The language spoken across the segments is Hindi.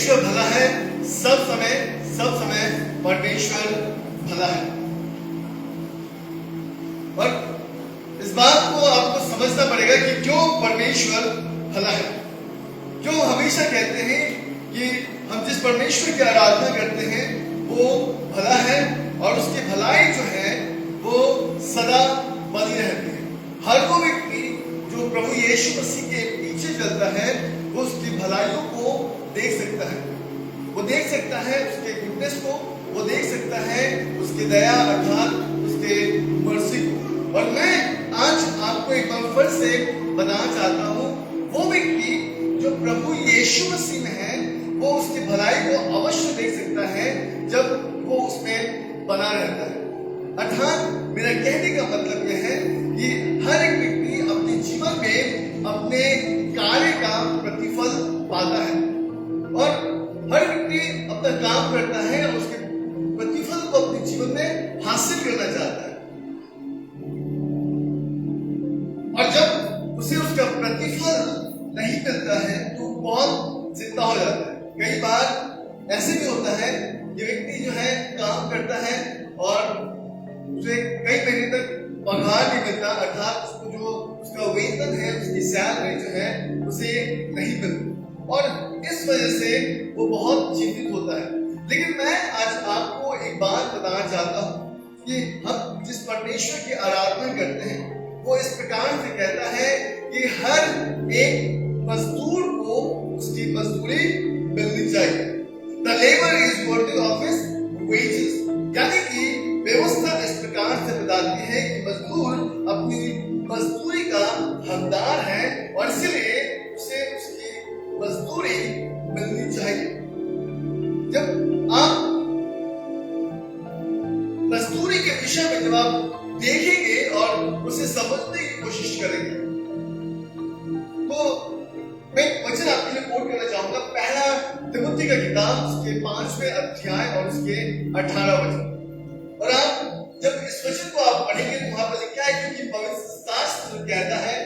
परमेश्वर भला है, सब समय परमेश्वर भला है। और इस बात को आपको समझना पड़ेगा कि क्यों परमेश्वर भला है। क्यों हमेशा कहते हैं कि हम जिस परमेश्वर की आराधना करते हैं वो भला है और उसकी भलाई जो है वो सदा बनी रहती है। हर वो व्यक्ति जो प्रभु यीशु मसीह के पीछे चलता है वो उसकी भलाइयों को देख सकता है, वो देख सकता है उसके गुडनेस को, वो देख सकता है उसकी दया अर्थात उसके मर्सी को। और मैं आज आपको एक बार फिर से बताना चाहता हूँ, वो व्यक्ति जो प्रभु यीशु मसीह में है वो उसकी भलाई को अवश्य देख सकता है जब वो उसमें बना रहता है। अर्थात मेरा कहने का मतलब यह है कि हर एक व्यक्ति अपने जीवन में अपने कार्य का प्रतिफल पाता है और हर व्यक्ति अपना काम करता है और उसके प्रतिफल को अपने जीवन में हासिल करना चाहता है। और जब उसे उसका प्रतिफल नहीं मिलता है तो बहुत चिंता हो जाता है। कई बार ऐसे भी होता है ये व्यक्ति जो है काम करता है और उसे कई महीने तक पगार नहीं मिलता, अर्थात उसको जो उसका वेतन है, उसकी सैलरी जो है उसे नहीं मिलती और इस वजह से वो बहुत चिंतित होता है। लेकिन मैं आज आपको एक बात बताना चाहता हूँ कि हम जिस परमेश्वर की आराधना करते हैं वो इस प्रकार से कहता है कि हर एक मजदूर को उसकी मजदूरी मिलनी चाहिए। The labor is worthy of his wages। यानी कि व्यवस्था इस प्रकार से बताती है कि मजदूर अपनी मजदूरी का हकदार है और इसलिए उसे उसकी मजदूरी मिलनी चाहिए। जब आप मजदूरी के विषय में जब आप देखेंगे और उसे समझने की कोशिश करेंगे तो मैं वचन आपके लिए कोट करना चाहूंगा, पहला तिमुथी का किताब उसके 5वें अध्याय और उसके 18 वचन। और आप जब इस वचन को आप पढ़ेंगे तो वहां पर लिखा है क्योंकि पवित्र शास्त्र कहता है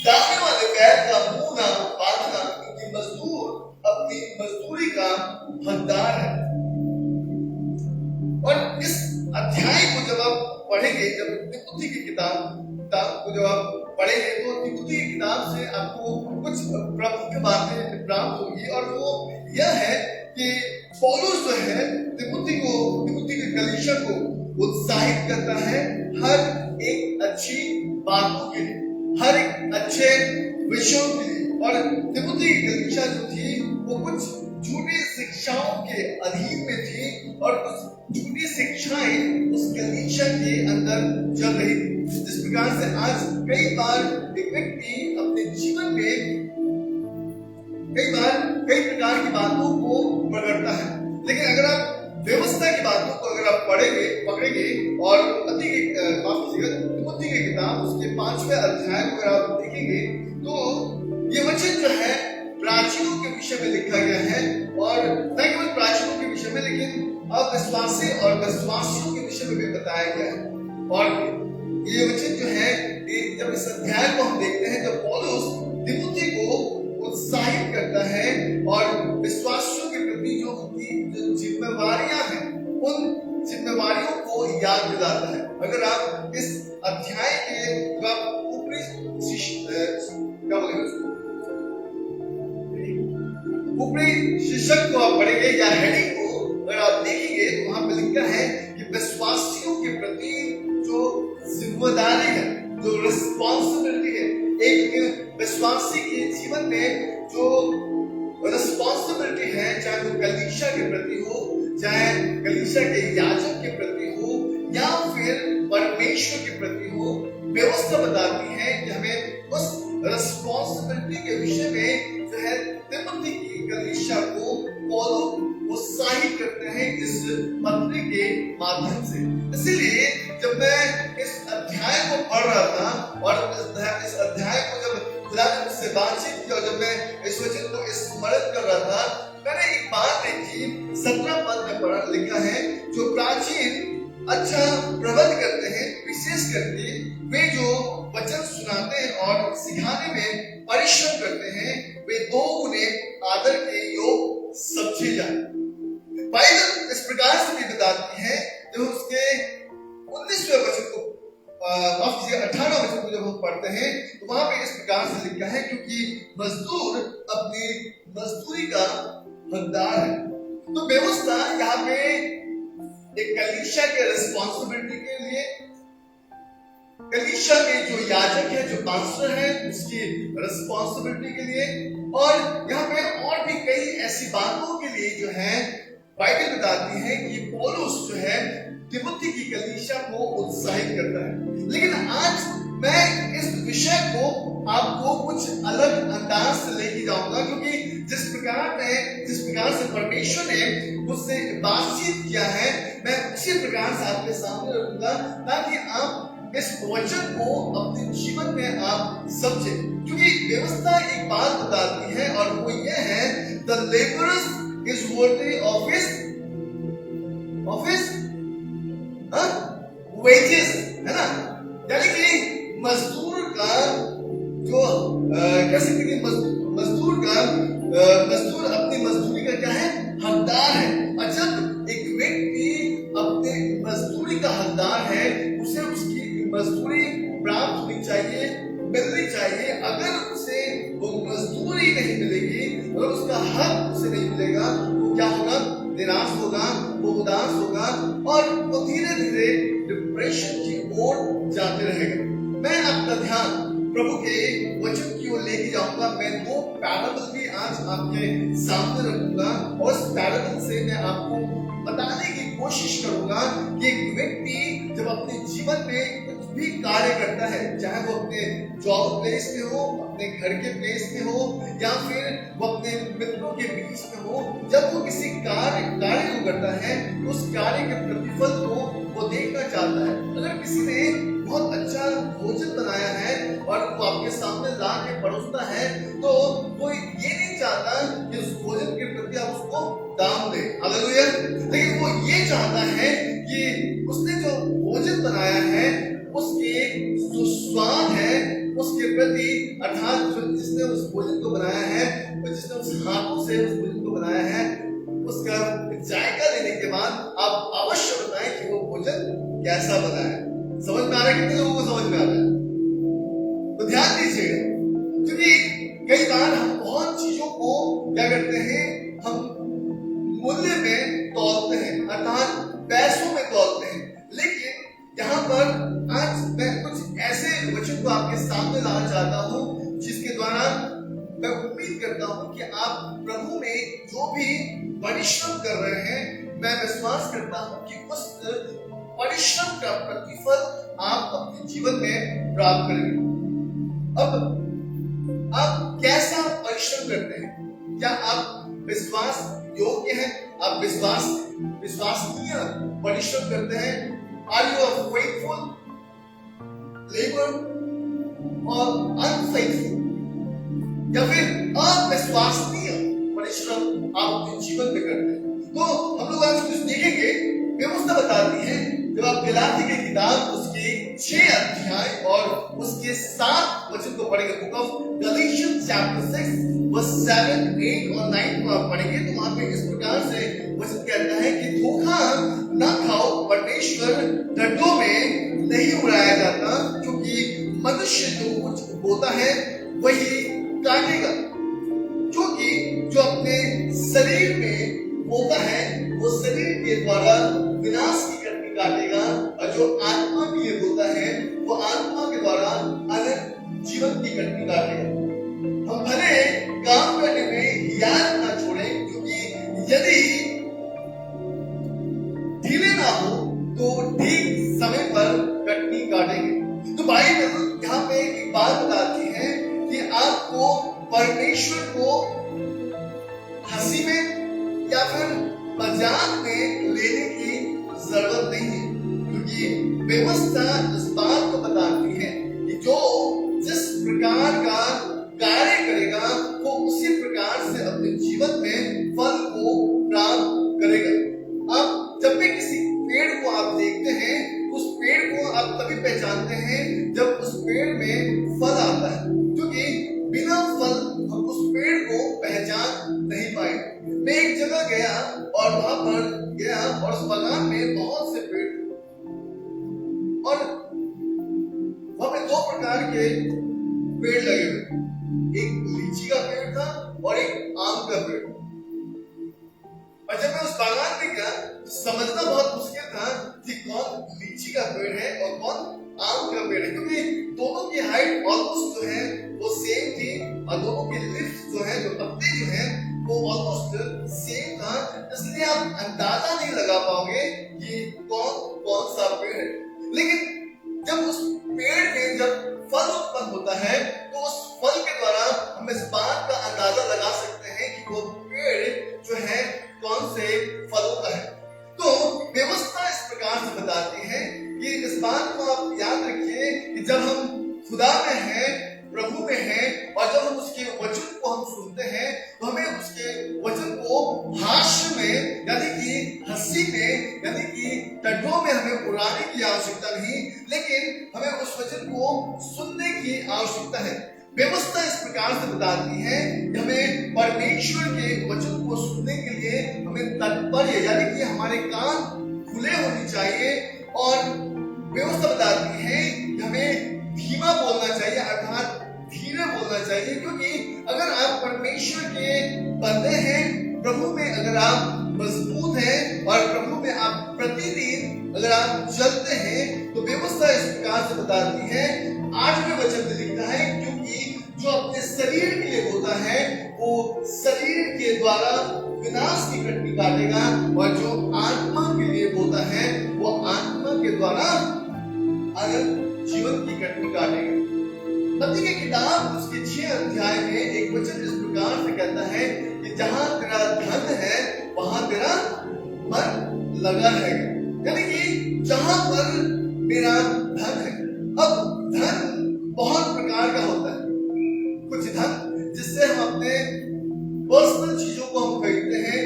दाने वाले पैर का मुंह ना बांधना क्योंकि मजदूर अपनी मजदूरी का हकदार है। और इस अध्याय को जब आप पढ़ेंगे, जब तिमुथी की किताब को जब आप पढ़ेंगे तो तिमुथी की किताब से आपको कुछ प्रमुख बातें प्राप्त होगी और वो यह है कि पौलुस जो है तिमुथी के कलीसिया को उत्साहित करता है हर एक अच्छी बातों के लिए, हर एक अच्छे विषयों के लिए। और तिमुथी की कलीसिया जो थी वो कुछ झूठी शिक्षाओं के अधीन में थी और कुछ झूठी शिक्षाएं उस कलीसिया के अंदर चल रही थी। जिस प्रकार से आज कई बार एक व्यक्ति अपने जीवन में कई प्रकार की बातों को पकड़ता है, लेकिन अगर आप व्यवस्था की बातों को अगर आप पकड़ेंगे और तिमुथी की किताब उसके 5वें अध्याय को अगर आप देखेंगे तो ये वचन जो है प्राचीनों के विषय में लिखा गया है और न केवल प्राचीनों के विषय में लेकिन अविश्वासी और विश्वासियों के विषय में भी बताया गया है। और ये वचन जो है जब इस अध्याय को हम देखते हैं तो पौलुस तिमुथी को उत्साहित करता है और विश्वासियों के प्रति जो उनकी जिम्मेवारियां हैं उन जिम्मेवारियों को याद दिलाता है। अगर आप इस अध्याय के ऊपरी शीर्षक को आप पढ़ेंगे या हेडिंग को अगर आप देखेंगे तो वहां पे लिखा है कि विश्वासियों के प्रति जो जिम्मेदारी है, जो रिस्पॉन्सिबिलिटी है, एक विश्वासी के जीवन में जो रिस्पॉन्सिबिलिटी है, चाहे वो कलीसिया के प्रति हो, चाहे कलीसिया के याजक के प्रति हो या फिर परमेश्वर के प्रति हो, व्यवस्था बताती है कि हमें उस रिस्पॉन्सिबिलिटी के विषय में जो है तिमुथी की कलीसिया को पौलुस उत्साहित करते हैं इस पत्री के माध्यम से। इसलिए जब मैं इस अध्याय को पढ़ रहा था और इस अध्याय को जब खुदा ने मुझसे बातचीत की और जब मैं इस वचन को स्मरण कर रहा था, मैंने एक बात देखी। 17 पद में पढ़ा लिखा है, जो प्राचीन अच्छा प्रबंध करते हैं, विशेष करके वे जो वचन सुनाते हैं और सिखाने में परिश्रम करते हैं, वे 2 गुने आदर के योग मजदूर अपनी मजदूरी का हकदार है। तो व्यवस्था यहाँ पे एक कलीसिया के रिस्पॉन्सिबिलिटी के लिए, कलीसिया के जो याजक है, जो पास्टर है, उसकी रिस्पॉन्सिबिलिटी के लिए, और यहाँ पे और भी कई ऐसी बातों के लिए जो है बाइबल बताती है कि पौलुस जो है तिमुथी की कलीसिया को उत्साहित करता है। लेकिन आज मैं इस विषय को आपको कुछ अलग अंदाज से लेके जाऊंगा, क्योंकि जिस प्रकार से परमेश्वर ने मुझसे बातचीत किया है, मैं उसी प्रकार से आपके सामने रखूंगा, ताकि आप इस वचन को अपने जीवन में आप समझे। क्योंकि व्यवस्था एक बात बताती है, और वो ये है, the labourers is worthy of his wages, है ना। यानी कि मजदूर का जो कह सकते हैं, मजदूर अपनी मजदूरी का क्या है, हकदार है। और जब एक व्यक्ति अपने मजदूरी का हकदार है, उसे उसकी मजदूरी प्राप्त होनी चाहिए, मिलनी चाहिए। अगर उसे वो मजदूरी नहीं मिलेगी, अगर उसका हक उसे नहीं मिलेगा, तो क्या होगा, निराश होगा, वो उदास होगा, और वो धीरे धीरे डिप्रेशन की ओर जाते रहेगा। मैं आपका ध्यान प्रभु के वचन की ओर लेके जाऊंगा। मैं दो पैराबल भी आज आपके सामने रखूंगा, और इस पैराबल से मैं आपको बताने की कोशिश करूंगा कि एक व्यक्ति जब अपने जीवन में कुछ भी कार्य करता है, चाहे वो अपने जॉब प्लेस में हो, अपने घर के प्लेस में हो, या फिर वो अपने मित्रों के बीच में हो, जब वो किसी कार्य को करता है, तो उस कार्य के प्रतिफल को वो देखना चाहता है। अगर किसी ने बहुत अच्छा भोजन बनाया है और वो आपके सामने ला के परोसता है, तो वो ये नहीं चाहता कि उस भोजन के प्रति आप उसको दाम दे, हालेलुया। लेकिन वो ये चाहता है कि उसने जो भोजन बनाया है, उसके जो स्वाद है, उसके प्रति, अर्थात जिसने उस भोजन को बनाया है, जिसने उस हाथों से उस भोजन को बनाया है, उसका जायका लेने के बाद आप अवश्य बताएं कि वो भोजन कैसा बना है। समझ में आ रहा है? कितने लोगों को समझ में आ रहा है? तो ध्यान दीजिएगा, क्योंकि कई बार हम बहुत चीजों को क्या करते हैं, हम मूल्य में तौलते हैं, अर्थात पैसों में तौलते हैं। लेकिन यहाँ पर आज मैं कुछ ऐसे वचन को आपके सामने लाना चाहता हूँ, जिसके द्वारा मैं उम्मीद करता हूँ कि आप प्रभु में जो भी परिश्रम कर रहे हैं, मैं विश्वास करता हूँ कि उस परिश्रम का प्रतिफल आप अपने जीवन में प्राप्त करेंगे। अब आप कैसा परिश्रम करते हैं? क्या आप विश्वास योग्य हैं? आप विश्वसनीय परिश्रम करते हैं? Are you a faithful labour और अनफेथफुल, या फिर अविश्वसनीय परिश्रम आप अपने जीवन में करते हैं? तो हम लोग आज कुछ देखेंगे। व्यवस्था बताती है, जब आप गलाती की किताब उसके 6 अध्याय और उसके 7 वचन को पढ़ेंगे, book of Galatians chapter 6 verse 7, 8 और 9 को आप पढ़ेंगे, तो वहां पे इस प्रकार से वचन कहता है कि धोखा न खाओ, परमेश्वर डंडों में नहीं उड़ाया जाता, क्योंकि मनुष्य जो कुछ बोता है वही काटेगा। क्योंकि जो अपने शरीर में बोता है, वो शरीर के द्वारा विनाश की कटनी काटेगा, और जो आत्मा में बोता है, वो आत्मा के द्वारा अनंत जीवन की कटनी काटेगा। हम भले काम करने में याद ना छोड़ें, क्योंकि यदि ढीले ना हो तो ठीक समय पर कटनी काटेंगे। तो बाइबल यहाँ पे एक बात बताती है कि आपको परमेश्वर को हंसी में या फिर मजाक में लेने की जरूरत नहीं है, क्योंकि व्यवस्था इस बात को बताती है कि जो जिस प्रकार का कार्य करेगा, वो उसी प्रकार से अपने जीवन में फल को प्राप्त करेगा। अब जब भी किसी पेड़ को आप देखते हैं, उस पेड़ को आप तभी पहचानते हैं जब उस पेड़ में फल आता है, क्योंकि बिना फल हम उस पेड़ को पहचान नहीं पाएंगे। मैं एक जगह गया और वहां पर गया, और उस बागान में बहुत से पेड़, और वहां पे 2 प्रकार के पेड़ लगे हुए, एक लीची का का पेड़ था और एक आम का पेड़। और जब मैं उस बागान में गया तो समझना बहुत मुश्किल था कि कौन लीची का पेड़ है और कौन आम का पेड़ है, क्योंकि दोनों की हाइट ऑलमोस्ट जो है वो सेम थी और दोनों के लिप्स जो है, जो पत्ते जो है वो ऑलमोस्ट सेम था। इसलिए आप अंदाजा नहीं लगा पाओगे कि कौन कौन सा पेड़ है। लेकिन जब उस पेड़ में जब फल उत्पन्न होता है तो उस फल के द्वारा हम इस बात का अंदाजा लगा सकते हैं कि वो पेड़ जो है कौन से फलों का है। तो व्यवस्था इस प्रकार से बताती है कि इस बात को आप याद रखिए कि जब हम खुदा में हैं, प्रभु में हैं और जब हम उसके वचन को हम सुनते हैं तो हमें उसके वचन को हास्य में यानी कि हंसी में यानी कि टड्डों में हमें उड़ाने की आवश्यकता नहीं, लेकिन हमें उस वचन को सुनने की आवश्यकता है। व्यवस्था इस प्रकार से बताती है कि हमें परमेश्वर के वचन को सुनने के लिए हमें तत्पर यानी कि हमारे कान खुले होने चाहिए। और व्यवस्था बताती है कि हमें धीमा बोलना चाहिए अर्थात धीरे बोलना चाहिए, क्योंकि अगर आप परमेश्वर के बंदे हैं, प्रभु में अगर आप मजबूत हैं और प्रभु में आप प्रतिदिन अगर आप चलते हैं तो व्यवस्था इस प्रकार से बताती है। 8वें वचन में लिखा है, क्योंकि जो अपने शरीर के लिए होता है वो शरीर के द्वारा विनाश की कटनी काटेगा और जो आत्मा के लिए होता है वो आत्मा के द्वारा अनंत जीवन की कटनी काटेगा। मत्ती की किताब उसके 6 अध्याय में एक वचन इस प्रकार से कहता है कि जहां तेरा धन है वहां तेरा मन लगा रहेगा, यानी कि जहां पर मेरा धन है। अब धन बहुत प्रकार का होता है। कुछ धन जिससे हम अपने पर्सनल चीजों को हम खरीदते हैं,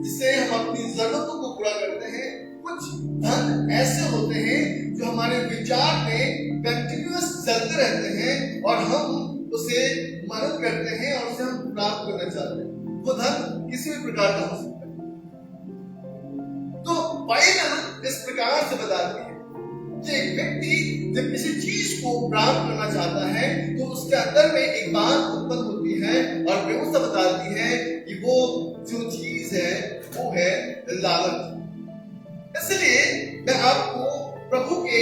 जिससे हम अपनी जरूरतों को पूरा करते हैं। कुछ धन ऐसे होते हैं जो हमारे विचार में कंटिन्यूअस चलते रहते हैं और हम उसे मनन करते हैं और उसे हम प्राप्त करना चाहते हैं। वो धन किसी भी प्रकार का हो सकता है। तो बाइबल इस प्रकार से बताती है कि एक व्यक्ति जब किसी चीज को प्राप्त करना चाहता है तो उसके अंदर में एक बात उत्पन्न होती है और व्यवस्था बताती है कि वो जो चीज है वो है लालच। इसलिए मैं आपको प्रभु के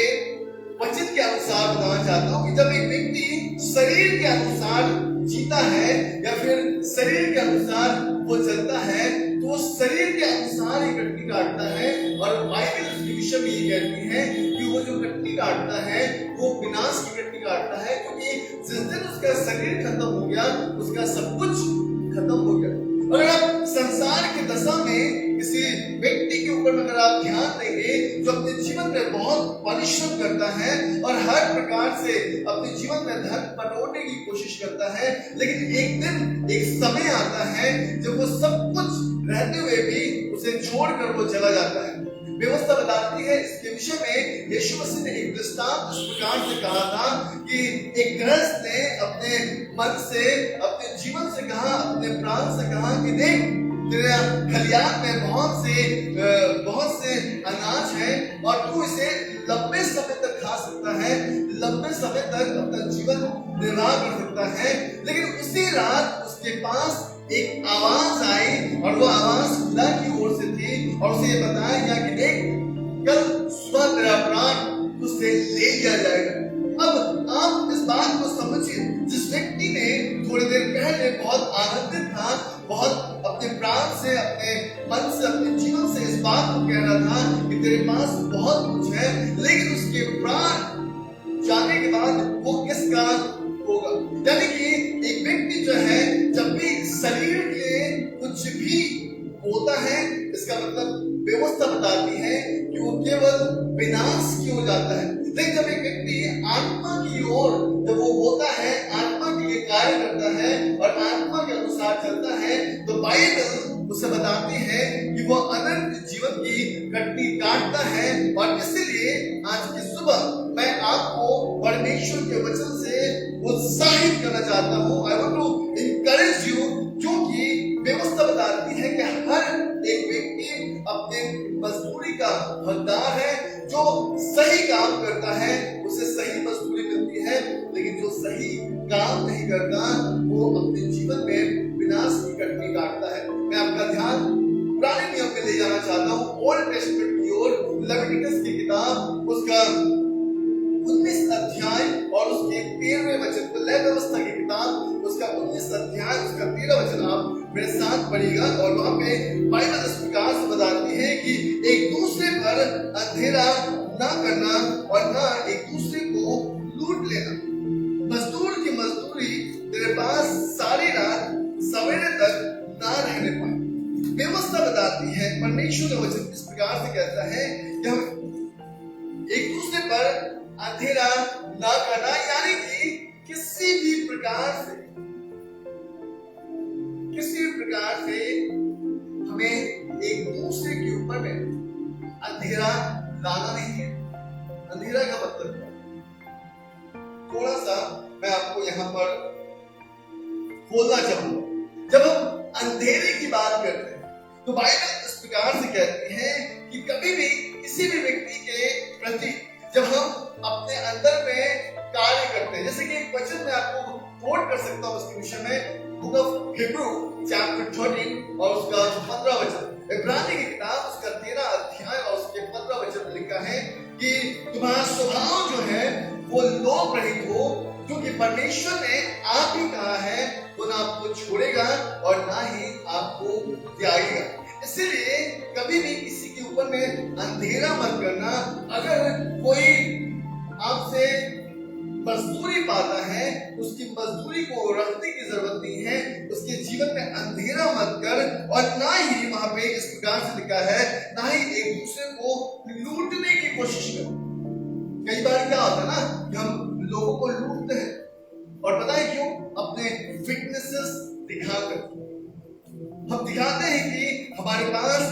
वचन के अनुसार बताना चाहता हूं कि जब एक व्यक्ति शरीर के अनुसार जीता है या फिर शरीर के अनुसार वो चलता है तो वो शरीर के अनुसार ही कटनी काटता है। और बाइबल उसके विषय में ये कहती है कि वो जो कटनी काटता है वो विनाश की कटनी काटता है, क्योंकि जिस दिन उसका शरीर खत्म हो गया उसका सब कुछ खत्म हो गया। अगर आप संसार की दशा में किसी व्यक्ति के ऊपर अगर आप ध्यान देंगे जो अपने जीवन में बहुत परिश्रम करता है और हर प्रकार से अपने जीवन में धन बटोरने की कोशिश करता है, लेकिन एक दिन एक समय आता है जब वो सब कुछ रहते हुए भी उसे छोड़कर वो चला जाता है। व्यवस्था बताती है इसके विषय में यीशु मसीह ने एक दृष्टांत इस प्रकार से कहा था कि एक गृहस्थ ने अपने मन से अपने जीवन से कहा, अपने प्राण से कहा कि देख तेरे खलियान में बहुत से अनाज है और तू इसे लंबे समय तक खा सकता है, लंबे समय तक अपना जीवन निर्वाह कर सकता है। लेकिन उसी रात उसके पास एक आवाज आई और वो आवाज खुदा की ओर से थी और उसे ये बताया गया कि देख कल सुबह तेरा प्राण तुझसे ले लिया जाएगा। अब आप इस बात को समझिए, जिस व्यक्ति ने थोड़ी देर पहले बहुत आनंदित था, बहुत अपने प्राण से, अपने मन से, अपने जीवन से इस बात को कह रहा था कि तेरे पास बहुत कुछ है, लेकिन उसके प्राण जाने के बाद वो किसका होगा। यानी कि एक व्यक्ति जो है जब भी शरीर के लिए कुछ भी होता है, इसका मतलब व्यवस्था बताती है कि वो केवल विनाश की हो जाता है। लेकिन जब एक व्यक्ति आत्मा की ओर जब वो होता है, आत्मा के लिए कार्य करता है और आत्मा के अनुसार चलता है, तो बाइबल उसे बताती है कि वो अनंत जीवन की कटनी काटता है। और इसलिए आज की सुबह मैं आपको परमेश्वर के वचन से उत्साहित करना चाहता हूँ। I want to encourage you, क्योंकि व्यवस्था बताती है कि हर एक व्यक्ति अपने मजदूरी का हकदार है। जो सही काम करता है उसे सही मजदूरी मिलती है, लेकिन जो सही काम नहीं करता वो अपने जीवन में व्यवस्था की किताब उसका 19 अध्याय उसका 13 वचन आप मेरे साथ पढ़िएगा। और वहां पे बाइबल इस प्रकार से बताती है कि एक दूसरे पर अंधेरा ना करना और ना एक दूसरे को लूट लेना। मजदूर की मजदूरी तेरे पास सारी रात सवेरे तक ना रहने पाए। व्यवस्था बताती है, परमेश्वर का वचन इस प्रकार से कहता है कि हम एक दूसरे पर अंधेरा ना करना, यानी कि किसी भी प्रकार से हमें एक दूसरे के ऊपर में अंधेरा लाना नहीं है। अंधेरा का मतलब थोड़ा सा मैं आपको यहाँ पर बोलना चाहूंगा। जब हम अंधेरे की बात करते हैं तो बाइबल इस प्रकार से कहती है कि कभी भी किसी भी व्यक्ति के प्रति जब हम अपने अंदर में कार्य करते हैं, जैसे कि एक वचन में आपको कोट कर सकता हूं उसके विषय में, बुक ऑफ हिब्रू चैप्टर 13 और उसका 15 वचन, इब्रानी की किताब उसका 13 अध्याय और उसके 15 वचन में लिखा है कि तुम्हारा स्वभाव जो है वो लोभ रहित हो, क्योंकि परमेश्वर ने आप ही कहा है वो ना आपको छोड़ेगा और ना ही आपको त्यागेगा। इसलिए कभी भी किसी के ऊपर में अंधेरा मत करना। अगर कोई आपसे मजदूरी पाता है, उसकी मजदूरी को रखने की जरूरत नहीं है, उसके जीवन में अंधेरा मत कर। और ना ही वहां पे इस प्रकार से लिखा है, ना ही एक दूसरे को लूटने की कोशिश कर। कई बार क्या होता है ना कि हम लोगों को लूटते हैं, और पता है क्यों? अपने वीकनेसेस दिखाकर हम दिखाते हैं कि हमारे पास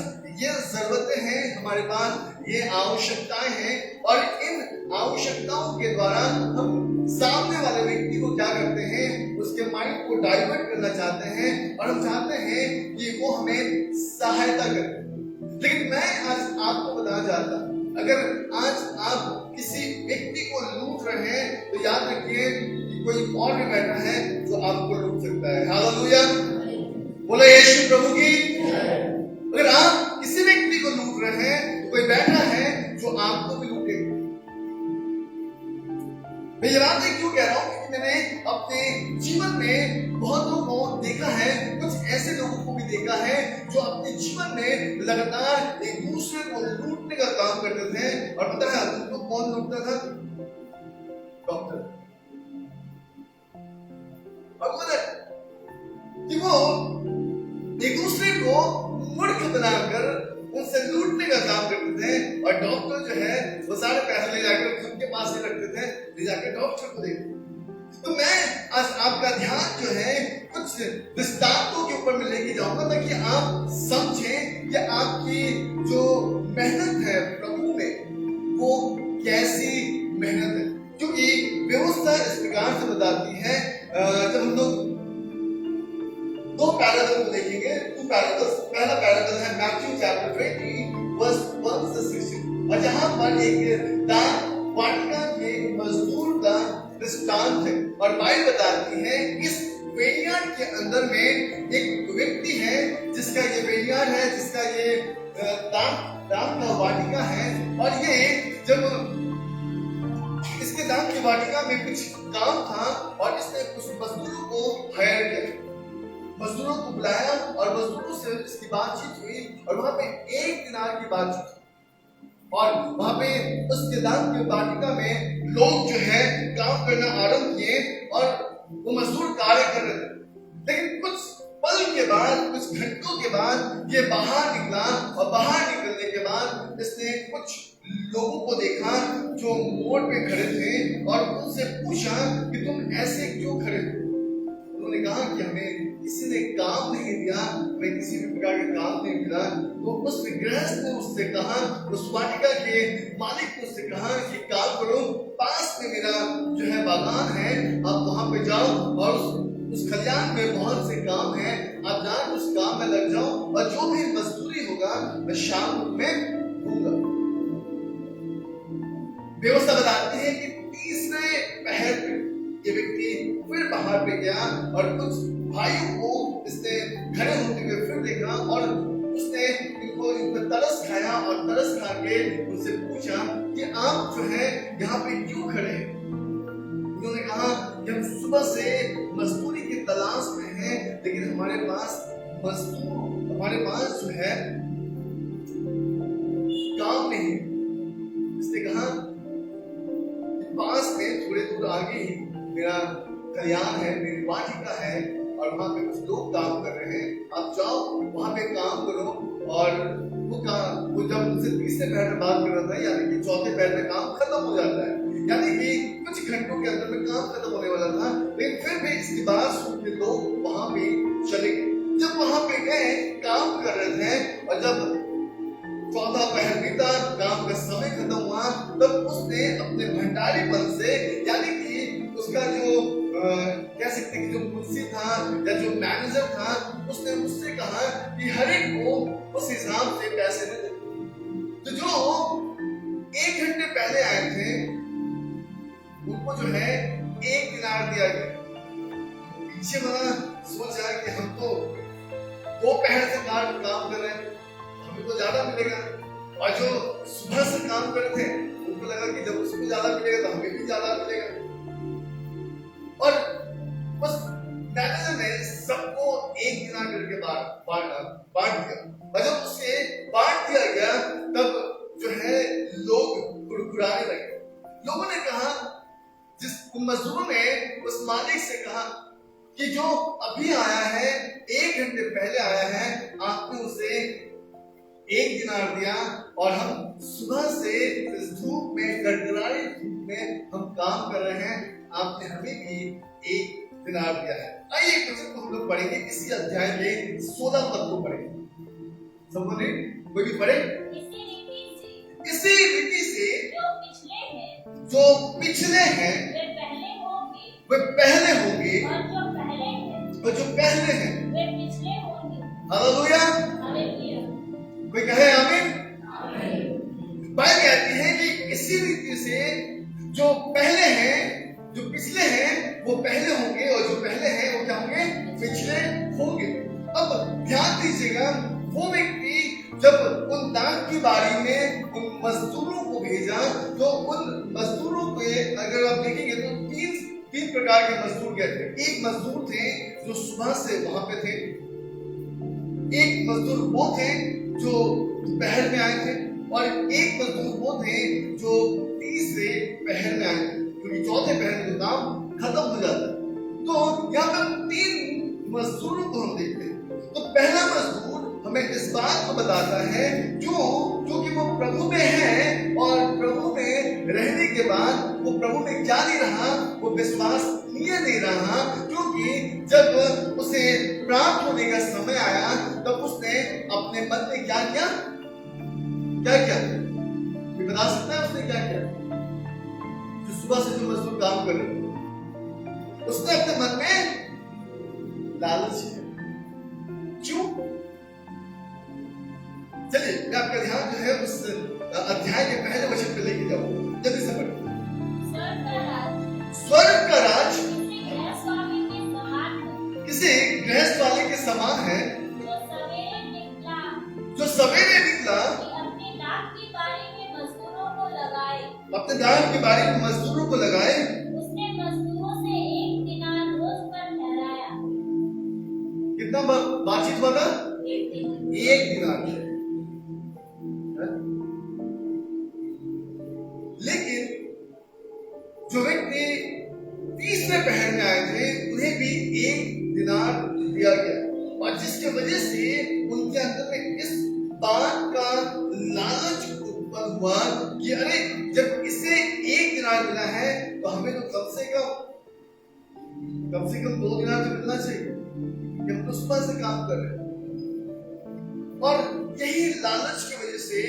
ये जरूरतें हैं, हमारे पास ये आवश्यकताएं हैं, और इन आवश्यकताओं के द्वारा हम सामने वाले व्यक्ति को क्या करते हैं, उसके माइंड को डाइवर्ट करना चाहते हैं और हम चाहते हैं कि वो हमें सहायता करे। लेकिन मैं आज आपको बताना चाहता हूं, अगर आज आप किसी व्यक्ति को लूट रहे हैं तो याद रखिए कि कोई और भी बैठा है जो आपको लूट सकता है। हालेलुया, बोले यीशु प्रभु की। अगर आप किसी व्यक्ति को लूट रहे हैं तो कोई बैठा है जो आपको भी लूटेगा। मैं ये बात क्यों कह रहा हूं? क्योंकि मैंने अपने जीवन में बहुत लोगों को देखा है, कुछ ऐसे लोगों को भी देखा है जो अपने जीवन में लगातार एक दूसरे को लूटने का काम करते थे। और पता है उनको कौन लूटता था? डॉक्टर। और कि वो एक दूसरे को मूर्ख बनाकर उनसे लूटने का काम करते थे। और डॉक्टर जो है वो सारे पैसे ले जाकर खुद के पास ही रखते थे, ले जाकर डॉक्टर को देखते। तो मैं आज आपका ध्यान जो है कुछ दृष्टांतों के ऊपर में लेके जाऊंगा ताकि आप समझें कि आपकी जो मेहनत है प्रभु में वो कैसी मेहनत है। क्योंकि व्यवस्था इस प्रकार से बताती है, जब हम लोग दो पैराबल को देखेंगे, टू पैराबल्स। पहला पैराबल है मैथ्यू चैप्टर 20 वर्स 1 से 16, और जहां पर एक दान वाटिका के मजदूर का दृष्टांत है। और बाइबल बताती है इस वेनियार्ड के अंदर में एक व्यक्ति है जिसका ये वेनियार्ड है, जिसका ये दान का वाटिका है। और ये जब इसके दान की वाटिका में कुछ काम था और इसने कुछ मजदूरों को हायर किया, मजदूरों को बुलाया और मजदूरों से इसकी बातचीत हुई। और वहां पे 1 दिनार की बातचीत, और वहां पे उसके दान की वाटिका में लोग जो है काम करना आरंभ किए और वो मजदूर कार्य कर रहे थे। लेकिन कुछ पल के बाद, कुछ घंटों के बाद ये बाहर निकला, और बाहर निकलने के बाद इसने कुछ लोगों को देखा जो मोड़ पे खड़े थे और उनसे पूछा कि तुम ऐसे क्यों खड़े हो? उन्होंने कहा कि हमें किसी ने काम नहीं दिया, हमें किसी भी प्रकार का काम नहीं मिला। तो उस गृहस्थ ने उससे कहा, उस वाटिका के मालिक ने उससे कहा कि काम करो, पास में मेरा जो है बागान है, आप वहां पे जाओ और उस खलियान में बहुत से काम है, आप जाकर उस काम में लग जाओ और जो भी मजदूरी होगा मैं शाम में दूंगा। व्यवस्था बताती है कि तीसरे पहर पे ये व्यक्ति फिर बाहर पे गया और कुछ भाइयों को इसने खड़े होते हुए फिर देखा और उसने इनको इन पर तरस खाया और तरस खा के उनसे पूछा कि आप जो है यहाँ पे क्यों खड़े हैं? उन्होंने कहा कि हम सुबह से मजदूरी की तलाश में हैं, लेकिन हमारे पास जो है काम नहीं। इसने कहा कि पास में थोड़े दूर आगे ही मेरा कल्याण है, मेरी वाटिका है, और वहां पे कुछ लोग काम कर रहे हैं, आप जाओ वहां पे काम करो। और वो जब उनसे तीसरे पहर में बात कर रहा था, यानी कि चौथे पहर में काम खत्म हो जाता है, यानी कि कुछ घंटों के अंदर में काम खत्म होने वाला था, लेकिन फिर भी इसकी बात सुन के लोग वहां पे चले गए। जब वहां पे गए, काम कर रहे थे, और जब चौथा पहर बीता, काम का समय खत्म हुआ, तब उसने अपने भंडारीपन से, यानी कि उसका जो कह सकते हैं कि जो मुंशी था या जो मैनेजर था, उसने उससे कहा कि हर एक को उस हिसाब से पैसे दे। तो जो 1 घंटे पहले आए थे उनको जो है 1 दिनार दिया गया। पीछे वाला सोचा कि हम तो 2 पहर से काम कर रहे हैं, हमें तो ज्यादा मिलेगा, और जो सुबह से काम कर रहे थे उनको लगा कि जब उसको ज्यादा मिलेगा तो हमें भी ज्यादा मिलेगा। और बस मैनेजर ने सबको 1 दिनार करके बांट दिया, और जब उसे बांट दिया गया तब जो है लोग गुड़गुड़ाने लगे। लोगों ने कहा, जिस मजदूरों ने उस मालिक से कहा कि जो अभी आया है, 1 घंटे पहले आया है, आपने उसे 1 दिनार दिया, और हम सुबह से इस धूप में, गड़गड़ाई धूप में हम काम कर रहे हैं, आपने हमें भी 1 दिनार दिया है। आइए एक वचन को हम लोग पढ़ेंगे, इसी अध्याय के 16 पद को पढ़ेंगे। सबको ने कोई भी पढ़े। इसी रीति से जो पिछले हैं वे पहले होंगे, और जो पहले हैं वे पिछले होंगे। हालेलुया। कोई कहे आमीन। बाइबल कहती है कि इसी रीति से जो पहले हैं, जो पिछले हैं वो पहले होंगे, और जो पहले हैं वो क्या होंगे, पिछले होंगे। अब ध्यान दीजिएगा, वो व्यक्ति जब उन दान की बारी में उन मजदूरों को भेजा, तो उन मजदूरों पे अगर आप देखेंगे तो तीन प्रकार के मजदूर गए थे। एक मजदूर थे जो सुबह से वहां पे थे, एक मजदूर वो थे जो दोपहर में आए थे, और एक मजदूर वो थे जो तीसरे पहर में आए थे, क्योंकि चौथे पहर में काम खत्म हो जाता है। तो यहाँ पर 3 मजदूरों को हम देखते हैं। तो पहला मजदूर हमें इस बात को बताता है क्योंकि वो प्रभु में है, और प्रभु में रहने के बाद वो प्रभु में क्या नहीं रहा, वो विश्वसनीय नहीं रहा, क्योंकि जब उसे प्राप्त होने का समय आया तब उसने अपने मन में क्या किया, ये बता सकता है उसने क्या किया? जो सुबह से जो मजदूर काम कर रहे थे, उसने अपने मन में लालच किया। क्यों? चलिए मैं आपका ध्यान जो है उस अध्याय के पहले वचन पे लेके जाऊंगा, जल्दी से पढ़िए। स्वर्ग का राज किसी गृहस्थ वाले के समान है, जो सवेरे निकला अपने दाम की बारी में मजदूरों को लगाए, अपने दाम की बारी में मजदूरों को लगाए। उसने मजदूरों से 1 दिनार रोज पर ठहराया। कितना बातचीत हुआ था? 1 दिनार। लेकिन जो व्यक्ति तीसरे पहर में आए थे उन्हें भी 1 दिनार दिया गया, और जिसके वजह से उनके अंदर में इस बात का लालच उत्पन्न हुआ कि अरे जब इसे 1 दिनार मिला है तो हमें तो कम से कम 2 दिनार तो मिलना चाहिए, हम तो सुबह से काम कर रहे हैं। और यही लालच की वजह से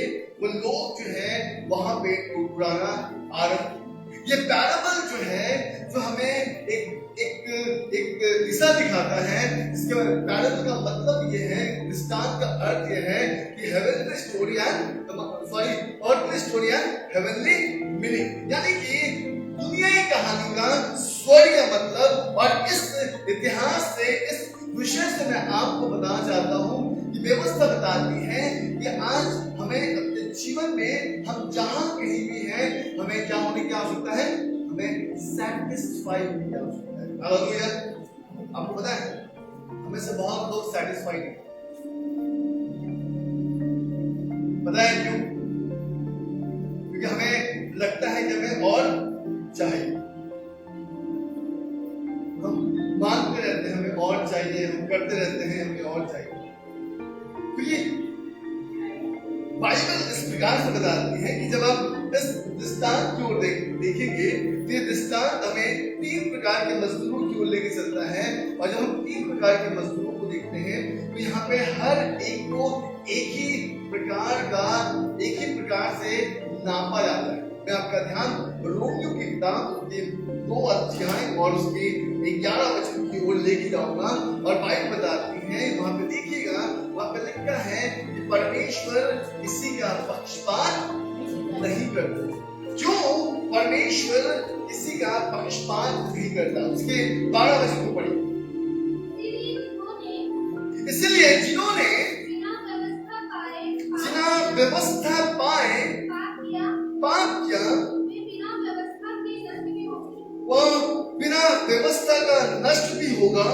वो लोग जो है वहां पे कुड़कुड़ाना आरंभ। ये पैराबल जो है जो हमें एक दिशा दिखाता है, इसके पैराबल का मतलब ये है, दृष्टांत का अर्थ ये है कि heavenly story and earthly story and heavenly meaning, यानी कि दुनियाई कहानी का स्वर्गीय मतलब। और इस इतिहास से, इस विषय से मैं आपको बताना चाहता हूँ कि व्यवस्था बताती है कि आज हमें अपने जीवन में हम जहां कहीं भी हैं, हमें क्या होने की आवश्यकता है? हमें सैटिस्फाई होने की आवश्यकता है। हालेलुया। आपको पता है हमें से बहुत लोग सैटिस्फाइड नहीं, पता है क्यों? क्योंकि हमें लगता है कि हमें और चाहिए। हम मांगते रहते हैं हमें और चाहिए, हम करते रहते हैं हमें और चाहिए। क्योंकि बाइबल इस प्रकार से बताती है कि जब आप इस दृष्टांत की ओर देखेंगे तो ये दृष्टांत हमें 3 प्रकार के मजदूरों की ओर लेके चलता है। और जब हम 3 प्रकार के मजदूरों को देखते हैं तो यहाँ पे हर एक को एक ही प्रकार से नापा जाता है। मैं आपका ध्यान रोमियो की किताब के 2 अध्याय और उसके 11 वचन की ओर लेके जाऊंगा। और बाइबल बताती है, वहां पे देखिएगा, वहां पे लिखा है कि परमेश्वर किसी का पक्षपात नहीं करते। क्यों परमेश्वर किसी का पक्षपात नहीं करता? उसके 12 वचन को पढ़िए। इसलिए जिन्होंने बिना व्यवस्था पाए पाप किया वो बिना व्यवस्था का नष्ट भी होगा,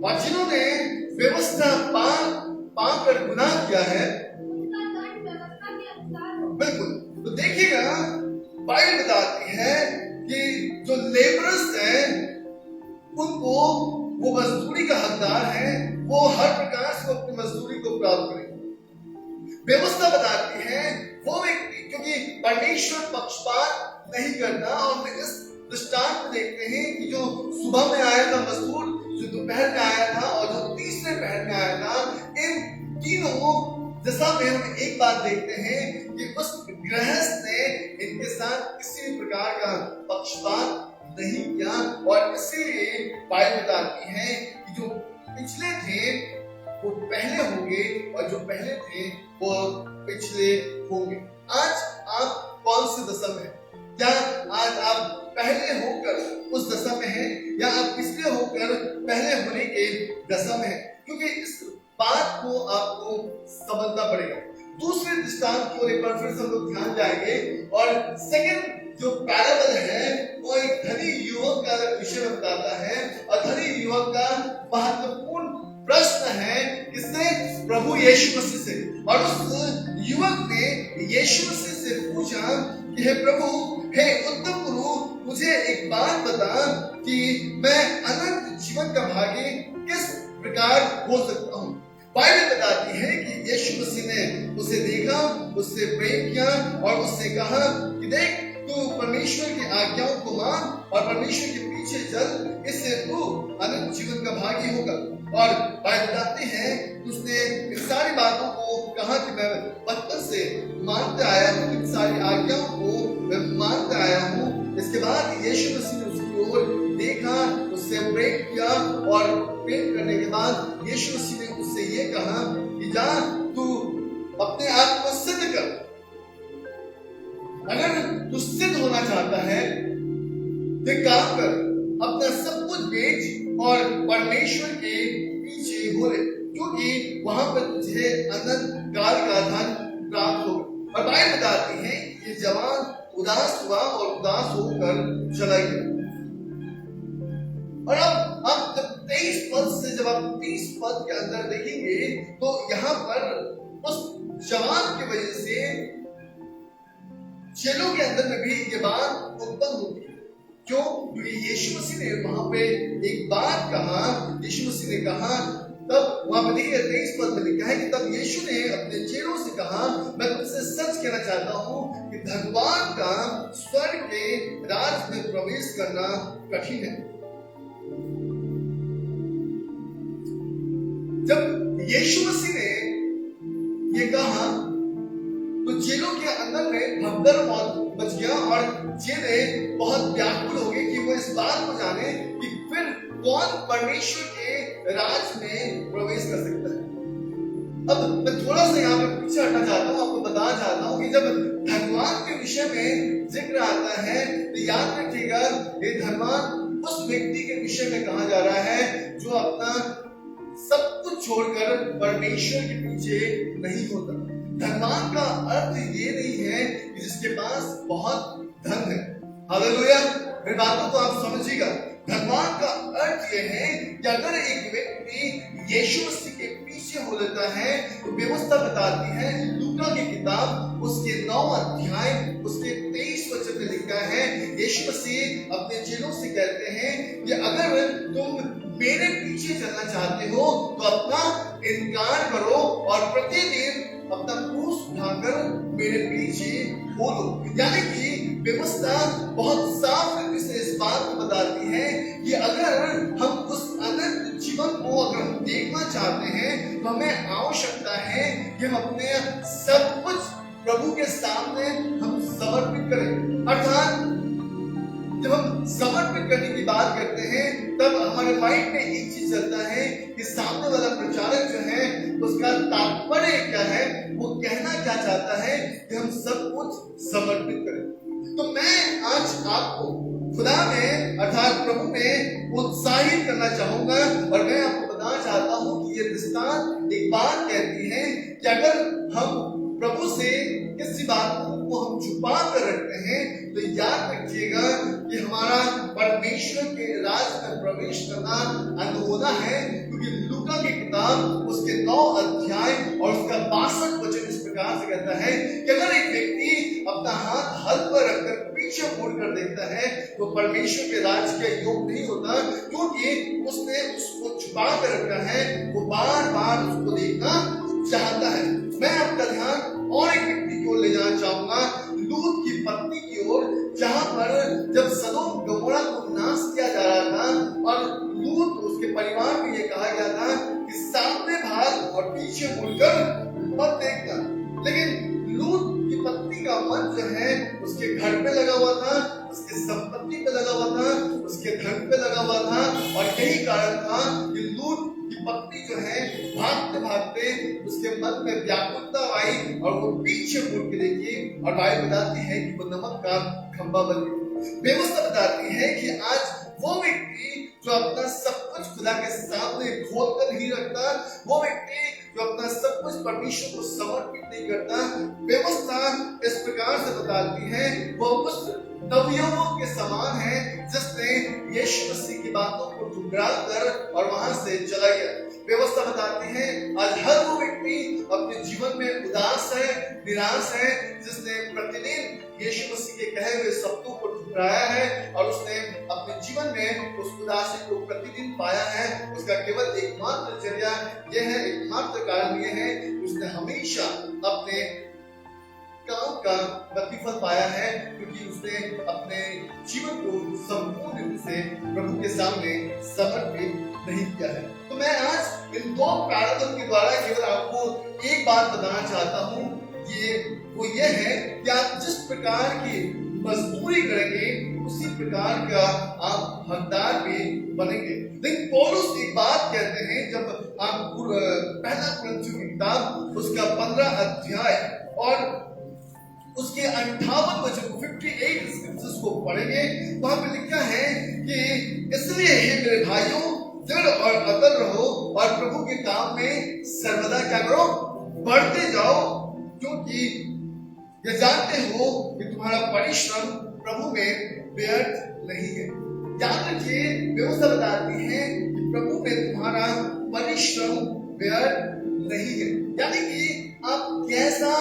और जिन्होंने व्यवस्था पाकर गुनाह किया है बिल्कुल। तो देखिएगा बाइबल बताती है कि जो लेबरर्स हैं उनको वो मजदूरी का हकदार है, वो हर प्रकार से अपनी मजदूरी को प्राप्त करेंगे। व्यवस्था बताती है वो व्यक्ति, क्योंकि परमेश्वर पक्षपात नहीं करता। और इस दृष्टांत में देखते हैं कि जो सुबह में आया था मजदूर, जो दोपहर में आया था और जो तीसरे पहर में आया था, इन तीनों दशा में हम एक बात देखते हैं कि उस गृहस्थ ने इनके साथ किसी भी प्रकार का पक्षपात नहीं किया। और इसीलिए बाइबल बताती है कि जो पिछले थे वो पहले होंगे और जो पहले थे वो पिछले होंगे। आज आप कौन सी दशा में हैं? क्या आज आप पहले होकर उस दशा में हैं या आप पिछले होकर पहले होने के दशा में हैं? क्योंकि इस बात को आपको समझना पड़ेगा। दूसरे दृष्टांत की ओर एक बार फिर से हम लोग ध्यान जाएंगे। और सेकंड जो पैराबल है वो एक धनी युवक का विषय बताता है। और धनी युवक का महत्वपूर्ण प्रश्न है किससे? प्रभु यीशु मसीह से। और उस युवक ने यीशु मसीह से पूछा कि हे प्रभु, हे उत्तम गुरु, मुझे एक बात बता कि मैं अनंत जीवन का भागी किस प्रकार हो सकता हूँ। बाइबल बताती है कि यीशु मसीह ने उसे देखा, उससे प्रेम किया और उससे कहा कि देख, तू परमेश्वर की आज्ञाओं को मान और परमेश्वर के पीछे चल, इससे तू अनंत जीवन का भागी होगा। और बाइबल बताती है उसने इन सारी बातों को कहा कि मैं बचपन से मानते आया हूँ, इन सारी आज्ञाओं को मैं मानते आया हूँ। इसके बाद यीशु मसीह ने उसकी ओर देखा, उससे प्रेम किया और प्रेम करने के बाद यीशु मसीह ने उससे ये कहा कि जा, तू अपने आप को सिद्ध कर। अगर तू सिद्ध होना चाहता है तो काम कर, अपना सब कुछ बेच और परमेश्वर के पीछे हो ले, क्योंकि वहां पर तुझे अनंत काल का धन प्राप्त होगा। और बाइबल बताती है ये जवान उदास हुआ और उदास होकर चला गया। और अब जब 23 पद से जब आप 30 पद के अंदर देखेंगे तो यहाँ पर उस जवान की वजह से चेलों के अंदर में भी ये बात उत्पन्न होती है। क्यों? क्योंकि यीशु मसीह ने वहां पे एक बात कहा। यीशु मसीह ने कहा, तब वहां पर देखिए 23 पद में लिखा है कि तब यीशु ने अपने चेलों से कहा, मैं तुमसे सच कहना चाहता हूं कि धनवान का स्वर्ग के राज में प्रवेश करना कठिन है। जब यीशु मसीह ने ये कहा तो चेलों के अंदर में भगदड़ मच गया और चेले बहुत व्याकुल हो गए कि वो इस बात को जाने कि फिर कौन परमेश्वर के राज में प्रवेश कर सकता है। अब मैं थोड़ा सा यहाँ पे पीछे हटना चाहता हूँ, आपको बताना चाहता हूँ कि जब धनवान के विषय में जिक्र आता है तो याद रखिएगा ये धनवान उस व्यक्ति के विषय में कहा जा रहा है जो अपना सब कुछ छोड़कर परमेश्वर के पीछे नहीं होता। धनवान का अर्थ ये नहीं है कि जिसके पास बहुत धन है। हालेलुया, मेरी बातों को आप समझिएगा। धनवान का अर्थ यह है कि अगर एक व्यक्ति यीशु मसीह के पीछे हो लेता है तो व्यवस्था बताती है, लूका की किताब उसके 9 अध्याय उसके 23 वचन में लिखा है, यीशु मसीह अपने चेलों से कहते हैं कि अगर तुम मेरे पीछे चलना चाहते हो तो अपना इनकार करो और प्रतिदिन अपना क्रूस उठाकर मेरे पीछे हो लो। यानी कि व्यवस्था बहुत साफ रूप से इस बात को बताती है कि अगर हम उस अनंत जीवन को अगर हम देखना चाहते हैं तो हमें आवश्यकता है कि हम अपने सब कुछ प्रभु के सामने हम समर्पित करें। अर्थात जब हम समर्पित करने की बात करते हैं तब हमारे माइंड में एक चीज चलता है कि सामने वाला प्रचारक जो है उसका तात्पर्य क्या है, वो कहना क्या चाहता है कि हम सब कुछ समर्पित करें। तो मैं आज आपको खुदा में अर्थात प्रभु में उत्साहित करना चाहूंगा और मैं आपको बताना चाहता हूं कि ये दृष्टांत एक बात कहती है कि अगर हम प्रभु से किसी बात को हम छुपा कर रखते हैं तो याद रखिएगा कि हमारा परमेश्वर के राज में प्रवेश करना अनहोना है। क्योंकि लूका की किताब उसके 9 अध्याय और उसका 62 वचन इस प्रकार से कहता है कि अगर एक व्यक्ति अपना हाथ हल पर रखकर पीछे मुड़ कर देखता है तो परमेश्वर के राज का योग नहीं होता, क्योंकि उसने उसको छुपा कर रखा है, वो बार बार उसको देखना चाहता है। मैं आपका ध्यान और एक व्यक्ति की ओर ले जाना चाहूंगा, लूत की पत्नी की ओर, जहां पर जब सदोम गमोरा को नाश किया जा रहा था और लूत उसके परिवार को यह कहा गया था कि सामने भाग और पीछे मुड़कर मत देखना। लेकिन लूत की पत्नी का मन जो है उसके घर पे लगा हुआ था, उसके संपत्ति पे लगा हुआ था, उसके धन पे लगा हुआ था और यही कारण था कि लूत की पत्नी जो है भागते भागते उसके मन में व्याकुलता आई और वो पीछे मुड़ के देखी और बाइबल बताती है कि वो नमक का खंभा बन गई। व्यवस्था बताती है कि आज वो व्यक्ति जो अपना सब कुछ खुदा के सामने खोल कर नहीं रखता, वो व्यक्ति जो अपना सब कुछ परमेश्वर को समर्पित नहीं करता, व्यवस्था इस प्रकार से बताती है वो उस नवयुवक के समान है जिसने यीशु मसीह की बातों को ठुकरा कर और वहां से चला गया। व्यवस्था बताती है आज हर वो व्यक्ति अपने जीवन में उदास है, निराश है, जिसने प्रतिदिन यीशु मसीह के कहे हुए शब्दों को ठुकराया है और उसने अपने जीवन में उस उदासी को प्रतिदिन पाया है। उसका केवल एकमात्र जरिया यह है, एकमात्र कारण यह है कि उसने हमेशा अपने काम का प्रतिफल पाया है, क्योंकि उसने अपने जीवन को संपूर्ण रूप से प्रभु के सामने समर्पित नहीं किया है। तो मैं आज इन 2 कारणों के द्वारा केवल आपको एक बात बताना चाहता हूँ, वो ये है कि आप जिस प्रकार की मजदूरी करेंगे उसी प्रकार का आप हकदार भी बनेंगे। लेकिन पौलुस एक बात कहते हैं, जब आप पहला कुरिन्थियों की किताब उसका 15 अध्याय और उसके 58 वचन 58 स्क्रिप्चर्स को पढ़ेंगे, वहां पे लिखा है कि इसलिए हे मेरे भाइयों दृढ़ और अटल रहो और प्रभु के काम में सर्वदा क्या करो, बढ़ते जाओ, क्योंकि ये जानते हो कि तुम्हारा परिश्रम प्रभु में व्यर्थ नहीं है। याद रखिए, व्यवस्था बताती है कि प्रभु में तुम्हारा परिश्रम व्यर्थ नहीं है। यानी कि आप कैसा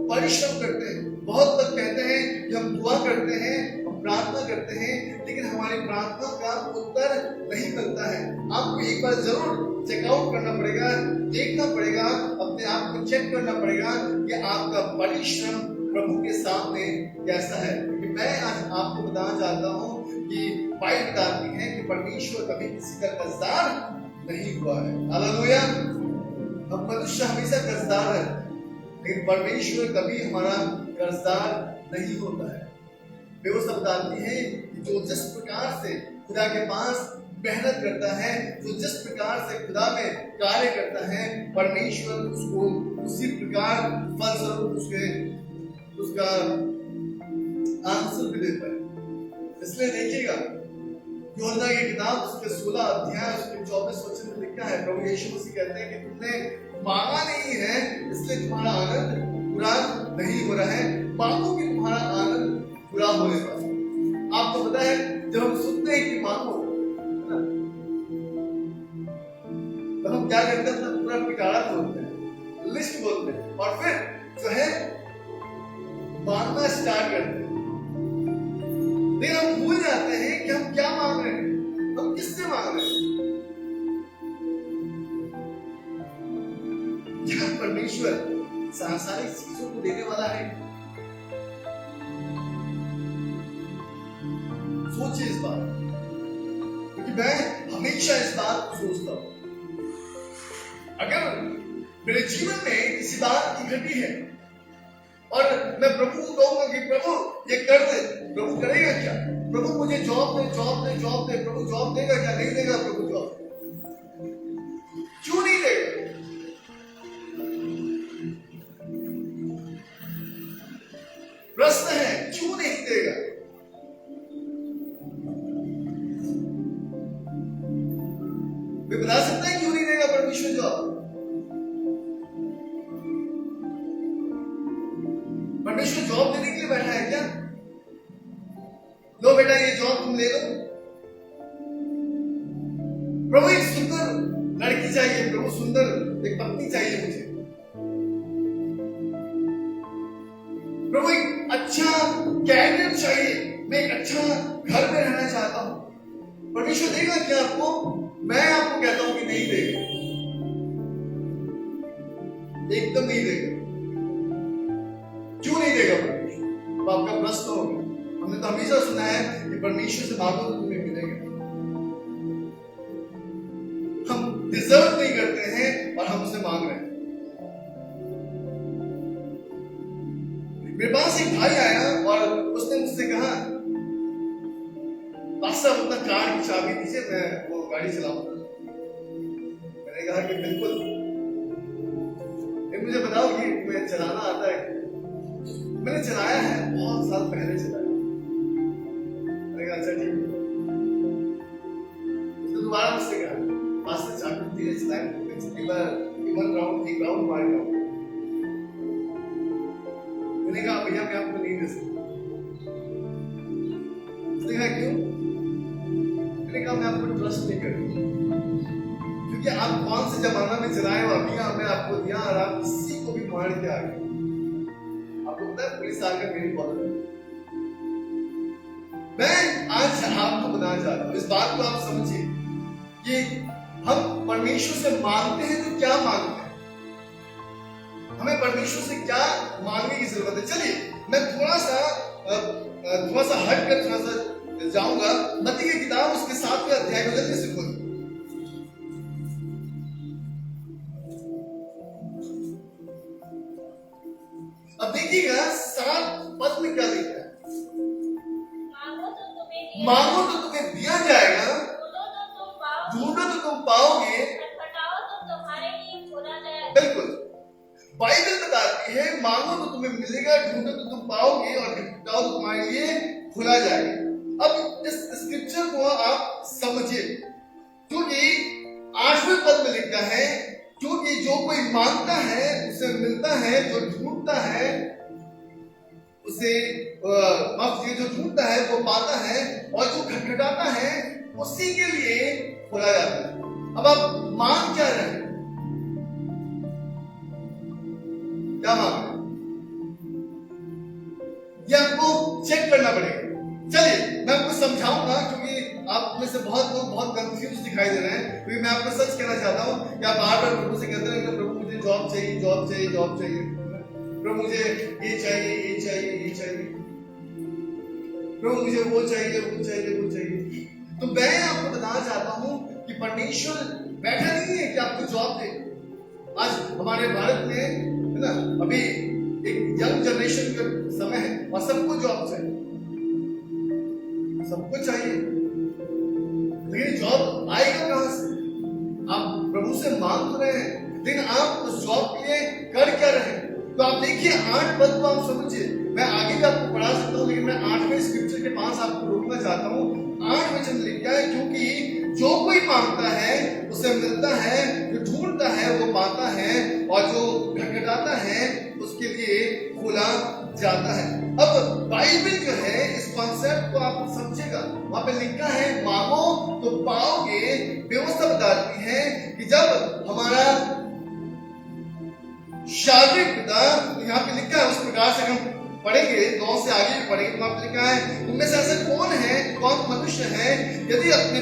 परिश्रम करते हैं। बहुत लोग कहते हैं कि हम दुआ करते हैं, हम प्रार्थना करते हैं, लेकिन हमारी प्रार्थना का उत्तर नहीं मिलता है। आपको एक बार जरूर चेकआउट करना पड़ेगा, देखना पड़ेगा, अपने आप को चेक करना पड़ेगा कि आपका परिश्रम प्रभु के सामने कैसा है। क्योंकि मैं आज आपको बताना चाहता हूँ कि बाइबल बताती है कि परमेश्वर कभी किसी का कर्जदार नहीं हुआ है। हालेलुया। हम मनुष्य हमेशा कर्जदार है, लेकिन परमेश्वर कभी हमारा कर्जदार नहीं होता है। व्यवस्था बताती है कि जो जिस प्रकार से खुदा के पास मेहनत करता है, जो जिस प्रकार से खुदा में कार्य करता है, परमेश्वर उसको उसी प्रकार फलस्वरूप उसका आंसर भी देता है। इसलिए देखिएगा यूहन्ना की किताब उसके 16 अध्याय उसके 24 वचन में लिखा है, प्रभु यीशु मसीह कहते हैं कि तुमने मांगा नहीं है इसलिए तुम्हारा आनंद पूरा नहीं हो रहा है, मांगो कि तुम्हारा आनंद पूरा होने वाला है। आपको पता है जब हम सुनते हैं कि मांगो, है ना, तो हम क्या करते हैं, अपना पूरा पिटारा बोलते हैं, लिस्ट बोलते हैं और फिर जो है मांगना स्टार्ट करते हैं। लेकिन हम भूल जाते हैं कि हम क्या मांग रहे हैं, हम किससे मांग रहे हैं। क्या परमेश्वर सांसारिक चीजों को देने वाला है? सोचिए इस बात, क्योंकि मैं हमेशा इस बात को सोचता हूं, अगर मेरे जीवन में किसी बात की घटी है और मैं प्रभु को कहूंगा कि प्रभु ये कर दे, प्रभु करेगा क्या? प्रभु मुझे जॉब दे, जॉब दे, जॉब दे। प्रभु जॉब देगा क्या? नहीं देगा प्रभु जॉब। क्यों नहीं देगा? प्रश्न है, क्यों नहीं देगा? वे बता सकते हैं क्यों नहीं देगा परमेश्वर जॉब? परमेश्वर जॉब देने के लिए बैठा है क्या? लो बेटा ये जॉब तुम ले लो। प्रभु एक सुंदर लड़की चाहिए, प्रभु सुंदर एक पत्नी चाहिए मुझे, प्रभु एक अच्छा कैरियर चाहिए, मैं एक अच्छा घर में रहना चाहता हूं। परमेश्वर देगा क्या आपको? मैं आपको कहता हूं कि नहीं देगा, एकदम नहीं देगा। क्यों नहीं देगा परमेश्वर? तो आपका प्रश्न होगा। हमने तो हमेशा सुना है कि परमेश्वर से मांगो तो तुम्हें मिलेगा। हम डिजर्व नहीं करते हैं और हम उसे मांग रहे हैं। मेरे पास एक भाई आया और उसने मुझसे कहा, पास्टर अपना कार की चाबी दीजिए, मैं वो गाड़ी चलाऊंगा। मैंने कहा कि बिल्कुल, मुझे बताओ कि तुम्हें चलाना आता है? मैंने चलाया है, बहुत साल पहले चलाया। मैंने कहा अच्छा ठीक है। उसने दोबारा मुझसे कहा, पास्टर चाबी धीरे चलाएं, एक राउंड मार रहा हूं। मैंने कहा भैया मैं आपको नहीं दे सकता। उसने कहा क्यों? मैंने कहा मैं आपको ट्रस्ट नहीं करती, क्योंकि आप कौन से जमाना में चलाए हो, अभी मैं आपको दिया और आप किसी को भी मार के आ गए। आपको पता है पुलिस आकर मेरी मदद। मैं आज आपको बताना चाहता हूं, इस बात को आप समझिए कि हम परमेश्वर से मांगते हैं तो क्या मांगते हैं, हमें परमेश्वर से क्या मांगने की जरूरत है। चलिए मैं थोड़ा सा हट कर थोड़ा सा जाऊंगा। मत्ती की किताब उसके 7वें अध्याय में जल्दी से खोलिए। अब देखिएगा 7 पद में क्या लिखा है? मांगो तो तुम्हें दिया जाएगा, ढूंढो तो तुम पाओगे, खटखटाओ तो तुम्हारे लिए खोला जाएगा। बिल्कुल, बाइबल बताती है मांगो तो तुम्हें मिलेगा, ढूंढो तो तुम पाओगे और खटखटाओ तो तुम्हारे लिए खुला जाएगा। अब इस स्क्रिप्चर को आप समझिए, क्योंकि 8वें पद में लिखा है, क्योंकि जो कोई मांगता है उसे मिलता है, जो ढूंढता है उसे जो ढूंढता है वो पाता है, और जो खटखटाता है उसी के लिए खोला जाता है। अब आप मांग क्या रहे हैं? क्या मांग रहे हैं? ये आपको चेक करना पड़ेगा। चलिए मैं आपको समझाऊंगा, क्योंकि आप में से बहुत लोग बहुत कंफ्यूज दिखाई दे रहे हैं। क्योंकि मैं आपको सच कहना चाहता हूं कि आप बार बार प्रभु से कहते हैं कि प्रभु मुझे जॉब चाहिए, जॉब चाहिए, जॉब चाहिए, प्रभु मुझे ये चाहिए, ये चाहिए, ये चाहिए, प्रभु मुझे वो चाहिए, वो चाहिए, वो चाहिए। तो मैं आपको बताना चाहता हूं कि परमेश्वर बैठा नहीं है कि आपको जॉब दे। आज हमारे भारत में है ना, अभी एक यंग जनरेशन का समय है और सबको जॉब चाहिए, सबको चाहिए, लेकिन जॉब आएगा कहां से? आप प्रभु से मांग तो रहे हैं, लेकिन आप उस जॉब के लिए कर क्या रहे हैं? तो आप देखिए 8 पद को आप समझिए। मैं आगे भी आपको पढ़ा सकता हूं, लेकिन मैं 8वें स्क्रिप्चर के पास आपको रोकना चाहता हूं। 8 वचन लिखा है, क्योंकि जो कोई मांगता है उसे मिलता है, जो ढूंढता है वो पाता है, और जो खटखटाता है उसके लिए खोला जाता है। अब बाइबल जो है इस कॉन्सेप्ट को आप समझेगा, वहां पे लिखा है मांगो तो पाओगे। व्यवस्था बताती है कि जब हमारा शारीरिक पिता, यहाँ पे लिखा है उस प्रकार से हम पढ़ेंगे, 9 से आगे भी पढ़ेंगे, वहां पे लिखा है उनमें से ऐसा कौन है, कौन मनुष्य है यदि अपने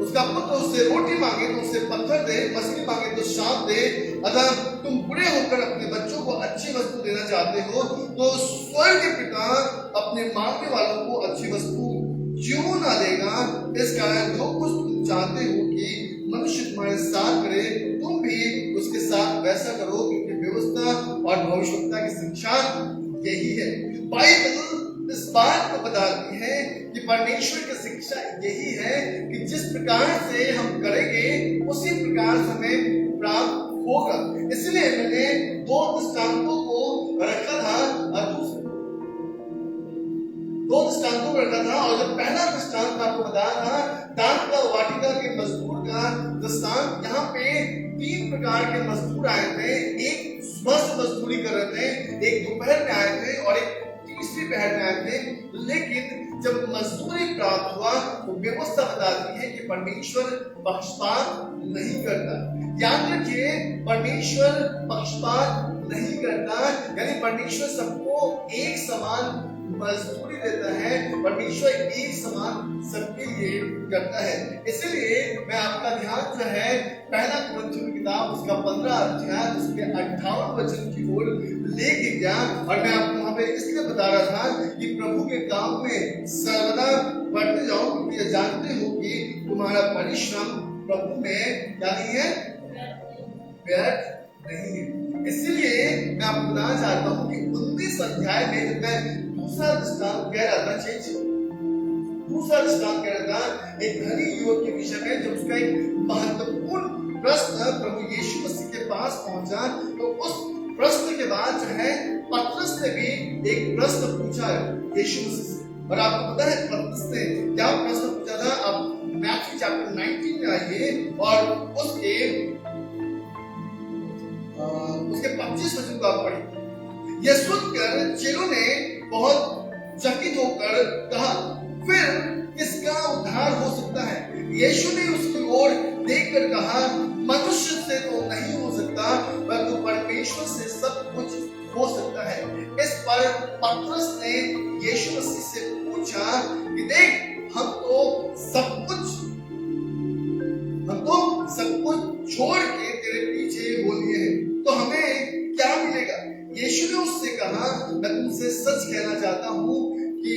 उसका पुत्र उससे रोटी मांगे तो उससे पत्थर दे, मछली मांगे तो सांप दे। अगर तुम बुरे होकर अपने बच्चों को अच्छी वस्तु देना चाहते हो तो स्वर्ग के पिता अपने मांगने वालों को अच्छी वस्तु क्यों ना देगा। इस कारण जो कुछ तुम चाहते हो कि मनुष्य तुम्हारे साथ करे, तुम भी उसके साथ वैसा करो, क्योंकि व्यवस्था और भविष्यवक्ता की शिक्षा यही है। बाइबल इस बात को बताती है कि परमेश्वर की शिक्षा यही है कि जिस प्रकार से हम करेंगे उसी प्रकार से हमें प्राप्त होगा। इसलिए मैंने 2 दृष्टांतों को रखा था और 2 दृष्टांतों को रखा था, और जब पहला दृष्टांत आपको बताया था दान का वाटिका के मजदूर का दृष्टांत, यहाँ पे 3 प्रकार के मजदूर आए थे। एक सुबह से मजदूरी कर रहे थे, एक दोपहर में आए थे और एक तीसरी पहर में आए थे। लेकिन जब मजदूरी प्राप्त हुआ तो व्यवस्था बताती है कि परमेश्वर पक्षपात नहीं करता। याद रखिए, परमेश्वर पक्षपात नहीं करता, यानी परमेश्वर सबको एक समान मजदूरी देता है, परमेश्वर एक समान सबके लिए करता है। इसलिए मैं आपका ध्यान जो है पहला कुरिन्थियों की किताब उसका 15 अध्याय उसके 58 वचन की ओर लेके गया, और मैं आपको वहां पे इसलिए बता रहा था कि प्रभु के काम में सर्वदा बढ़ते जाओ, क्योंकि जानते हो कि तुम्हारा परिश्रम प्रभु में क्या नहीं है, व्यर्थ नहीं है। इसलिए मैं आपको बताना चाहता हूँ कि 19 अध्याय में जब मैं दूसरा दृष्टांत कह रहा था, दूसरा दृष्टांत कह रहा था एक धनी युवक के विषय में, जब उसका एक महत्वपूर्ण प्रश्न प्रभु यीशु मसीह के पास पहुंचा, तो उस प्रश्न के बाद जो है पतरस ने भी एक प्रश्न पूछा है यीशु मसीह से। और आपको पता है पतरस ने क्या प्रश्न पूछा था? आप मैथ्यू चैप्टर 19 में आइए और उसके 25 वचन को आप पढ़िए। यह सुनकर चेलों ने बहुत चकित होकर कहा, फिर किसका उद्धार हो सकता है? यीशु ने उसकी ओर देखकर कहा, मनुष्य से तो नहीं हो सकता, परंतु परमेश्वर से सब कुछ हो सकता है। इस पर पतरस ने यीशु मसीह से पूछा कि देख, हम तो सब कुछ छोड़ के तेरे पीछे हो लिए हैं, तो हमें क्या मिलेगा? यीशु ने उससे कहा, मैं तुमसे सच कहना चाहता हूँ कि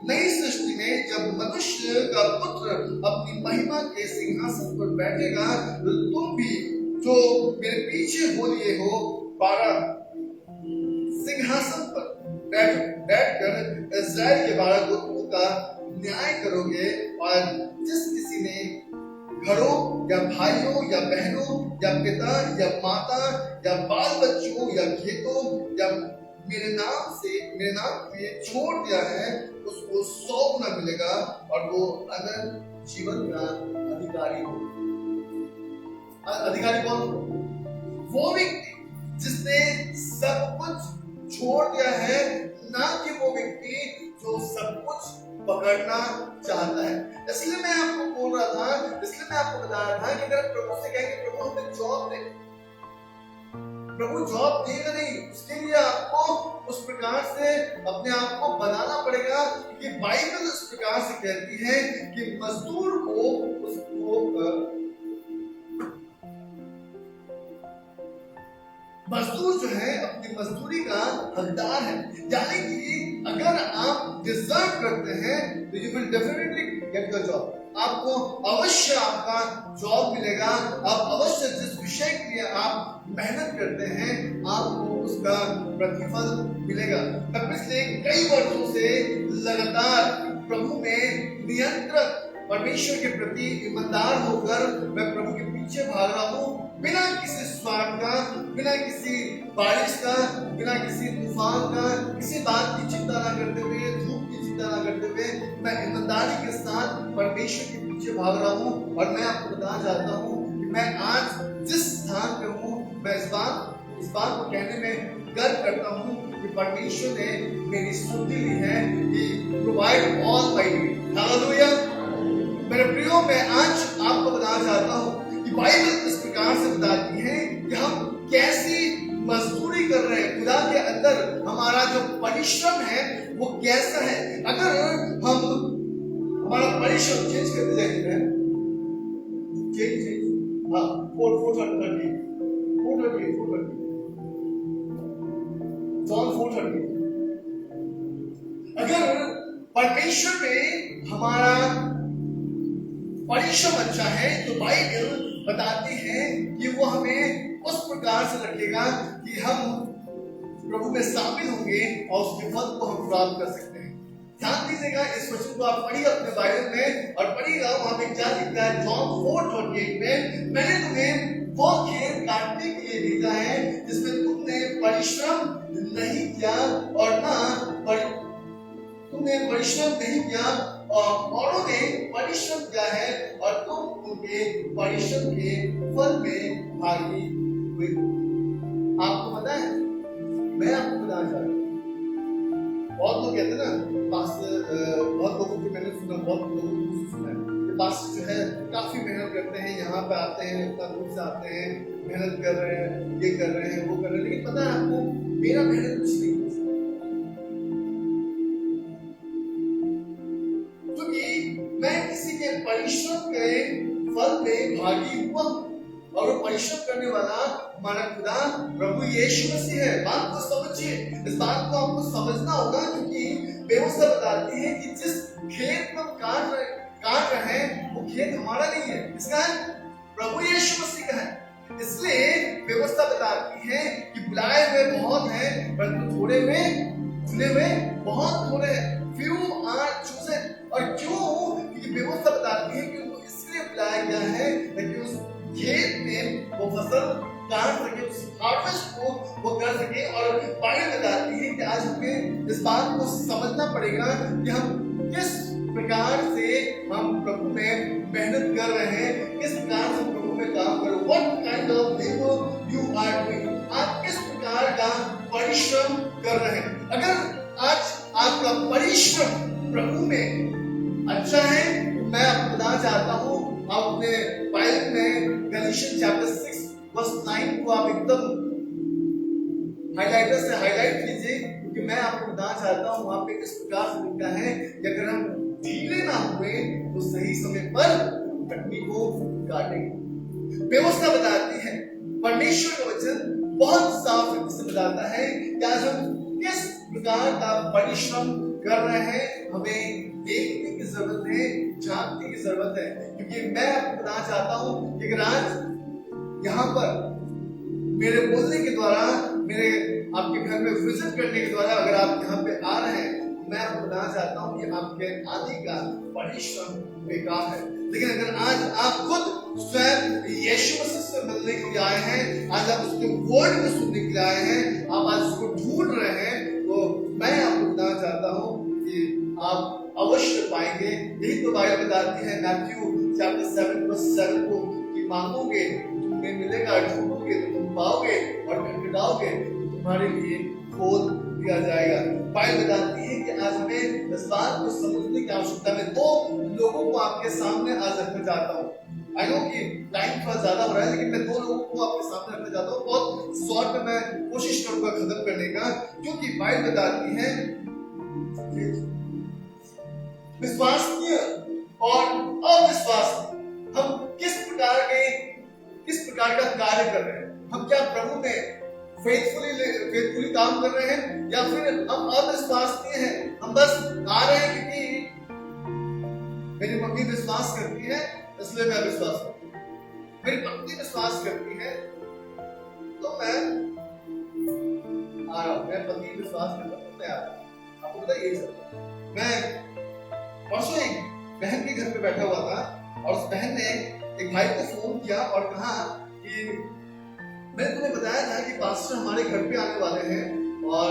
नई सृष्टि में जब मनुष्य का पुत्र अपनी महिमा के सिंहासन पर बैठेगा, तो तुम भी जो मेरे पीछे हो लिए हो 12 सिंहासन पर बैठकर इस्राएल के 12 गोत्रों का न्याय करोगे। और जिस किसी ने घरों या भाइयों या बहनों या पिता या माता या बाल बच्चों या खेतों या मेरे नाम के लिए छोड़ दिया है, उसको 100 गुना मिलेगा और वो अनंत जीवन का अधिकारी हो। अधिकारी कौन? वो व्यक्ति जिसने सब कुछ छोड़ दिया है, ना कि वो व्यक्ति जो सब कुछ पकड़ना चाहता है। इसलिए मैं आपको बोल रहा था, इसलिए मैं आपको बता रहा था कि अगर प्रभु से कहेंगे प्रभु हमें जॉब दे, प्रभु जॉब देगा नहीं, उसके लिए आपको उस प्रकार से अपने आप को बनाना पड़ेगा। कि बाइबल इस प्रकार से कहती है कि मजदूर को मजदूर जो है अपनी मजदूरी का हकदार है। यानी कि अगर आप डिजर्व करते हैं तो you will definitely get the job. आपको अवश्य आपका जॉब मिलेगा। आप अवश्य जिस विषय के लिए आप मेहनत करते हैं आपको उसका प्रतिफल मिलेगा। मैं पिछले कई वर्षों से लगातार प्रभु में नियंत्रण परमेश्वर के प्रति ईमानदार होकर मैं प्रभु के पीछे भाग रहा हूँ, बिना किसी स्वार्थ का, बिना किसी बारिश का, बिना किसी तूफान का, किसी बात की चिंता ना करते हुए, धूप की चिंता ना करते हुए मैं ईमानदारी के साथ परमेश्वर के पीछे भाग रहा हूँ। और मैं आपको बताना चाहता हूँ कि मैं आज जिस स्थान पे हूँ, मैं इस बात को कहने में गर्व करता हूँ कि परमेश्वर ने मेरी स्तुति ली है कि provide all my need. Hallelujah. मेरे प्रियो, मैं आज आपको बताना चाहता हूँ कि बाइबल इस प्रकार से बताती है कि हम कैसी मजदूरी कर रहे हैं, खुदा के अंदर हमारा जो परिश्रम है वो कैसा है। अगर हम हमारा परिश्रम चेंज करते जाएंगे, हाँ 4:30 जॉन 4:30। अगर परमेश्वर में हमारा परिश्रम अच्छा है तो बाइबल बताती है कि वो हमें उस प्रकार से रखेगा कि हम प्रभु में शामिल होंगे और उसके फल को हम प्राप्त कर सकते हैं। ध्यान दीजिएगा, इस वचन को आप पढ़िए अपने बाइबल में और पढ़िएगा वहां पे क्या लिखता है। जॉन 4:28 में, मैंने तुम्हें वो खेत काटने के लिए भेजा है जिसमें तुमने परिश्रम नहीं किया और तुमने परिश्रम नहीं किया और औरों ने परिश्रम किया है और तुम उनके परिश्रम के फल में भागी हुए। आपको पता है, मैं आपको बताना चाहता हूँ, बहुत लोग कहते हैं ना बहुत लोगों की मैंने सुना, बहुत लोगों को सुना है कि पास्टर जो है काफी मेहनत करते हैं, यहाँ पे आते हैं, इतना दूर से आते हैं, मेहनत कर रहे हैं, ये कर रहे हैं, वो कर रहे हैं, लेकिन पता है आपको मेरा मेहनत कुछ नहीं, क्योंकि मैं किसी के परिश्रम के फल में भागी हुआ और वो परिश्रम करने वाला हमारा खुदा प्रभु यीशु मसीह है। बात को समझिए, इस बात को आपको समझना होगा, क्योंकि व्यवस्था बताती है कि जिस खेत में हम काट रहे हैं वो खेत हमारा नहीं है, इसका है प्रभु यीशु मसीह का है। इसलिए व्यवस्था बताती है कि बुलाए हुए बहुत हैं परंतु थोड़े में चुने हुए बहुत थोड़े हैं। few are chosen। और क्यों? क्योंकि व्यवस्था बताती है कि उनको इसलिए बुलाया गया है ताकि उस खेत में वो फसल काट सके, उस हार्वेस्ट को वो कर सके। और बाइबल बताती है कि आज हमें इस बात को समझना पड़ेगा कि हम किस प्रकार से हम प्रभु में मेहनत कर रहे हैं, किस प्रकार से प्रभु में काम कर रहे हैं। What kind of labor you are doing? आप किस प्रकार का परिश्रम कर रहे हैं। अगर आज आपका परिश्रम प्रभु में अच्छा है, मैं आपको बताना चाहता हूँ, आप अपने बाइबल में गलातियन चैप्टर 6:9 को आप एकदम हाइलाइटर से हाइलाइट कीजिए, क्योंकि मैं आपको बताना चाहता हूँ वहां पे किस प्रकार से लिखा है कि अगर हम ढीले ना हुए तो सही समय पर कटनी को काटेंगे। व्यवस्था बताती है, परमेश्वर का वचन बहुत साफ से बताता है कि आज हम किस प्रकार का परिश्रम कर रहे हैं। हमें देखने की जरूरत है, जानने की जरूरत है, क्योंकि मैं आपको बताना चाहता हूं कि अगर आज यहाँ पर मेरे बोलने के द्वारा, मेरे आपके घर में विजिट करने के द्वारा अगर आप यहाँ पे आ रहे हैं, मैं आपको बताना चाहता हूँ कि आपके आने का परिश्रम बेकार है। लेकिन अगर आज आप खुद स्वयं यीशु मसीह से मिलने के लिए आए हैं, आज आप उसके वर्ड को सुनने के लिए आए हैं, आप आज उसको ढूंढ रहे हैं, तो मैं आपको बताना चाहता हूँ कि आप अवश्य पाएंगे। यही तो बाइबल बताती है मैथ्यू चैप्टर 7:7 को कि मांगोगे तुम्हें मिलेगा, ढूंढोगे तो तुम पाओगे और खटखटाओगे तो तुम्हारे लिए खोल दिया जाएगा। बाइबल बताती है कि आज हमें इस बात को समझने की आवश्यकता है। दो लोगों को आपके सामने आज रखना चाहता हूँ। आई नो कि टाइम थोड़ा ज्यादा हो रहा है, लेकिन मैं दो लोगों को आपके सामने रखना चाहता हूँ। बहुत शॉर्ट में मैं कोशिश करूंगा खत्म करने का, क्योंकि बाइबल बताती है विश्वसनीय और अविश्वसनीय हम किस प्रकार का कार्य कर रहे हैं। हम क्या प्रभु में फेथफुली काम कर रहे हैं, या फिर हम अविश्वसनीय हैं, हम बस आ रहे हैं क्योंकि मेरी मम्मी विश्वास करती है इसलिए मैं विश्वास करती हूँ, मेरी पत्नी विश्वास करती है तो मैं आ रहा हूँ, मेरा पति विश्वास करता है तो मैं आ रहा हूँ। आपको पता है यही सब। मैं परसों एक बहन के घर पे बैठा हुआ था और उस बहन ने एक भाई को फोन किया और कहा कि मैंने तुम्हें बताया था कि पास्टर हमारे घर पे आने वाले हैं और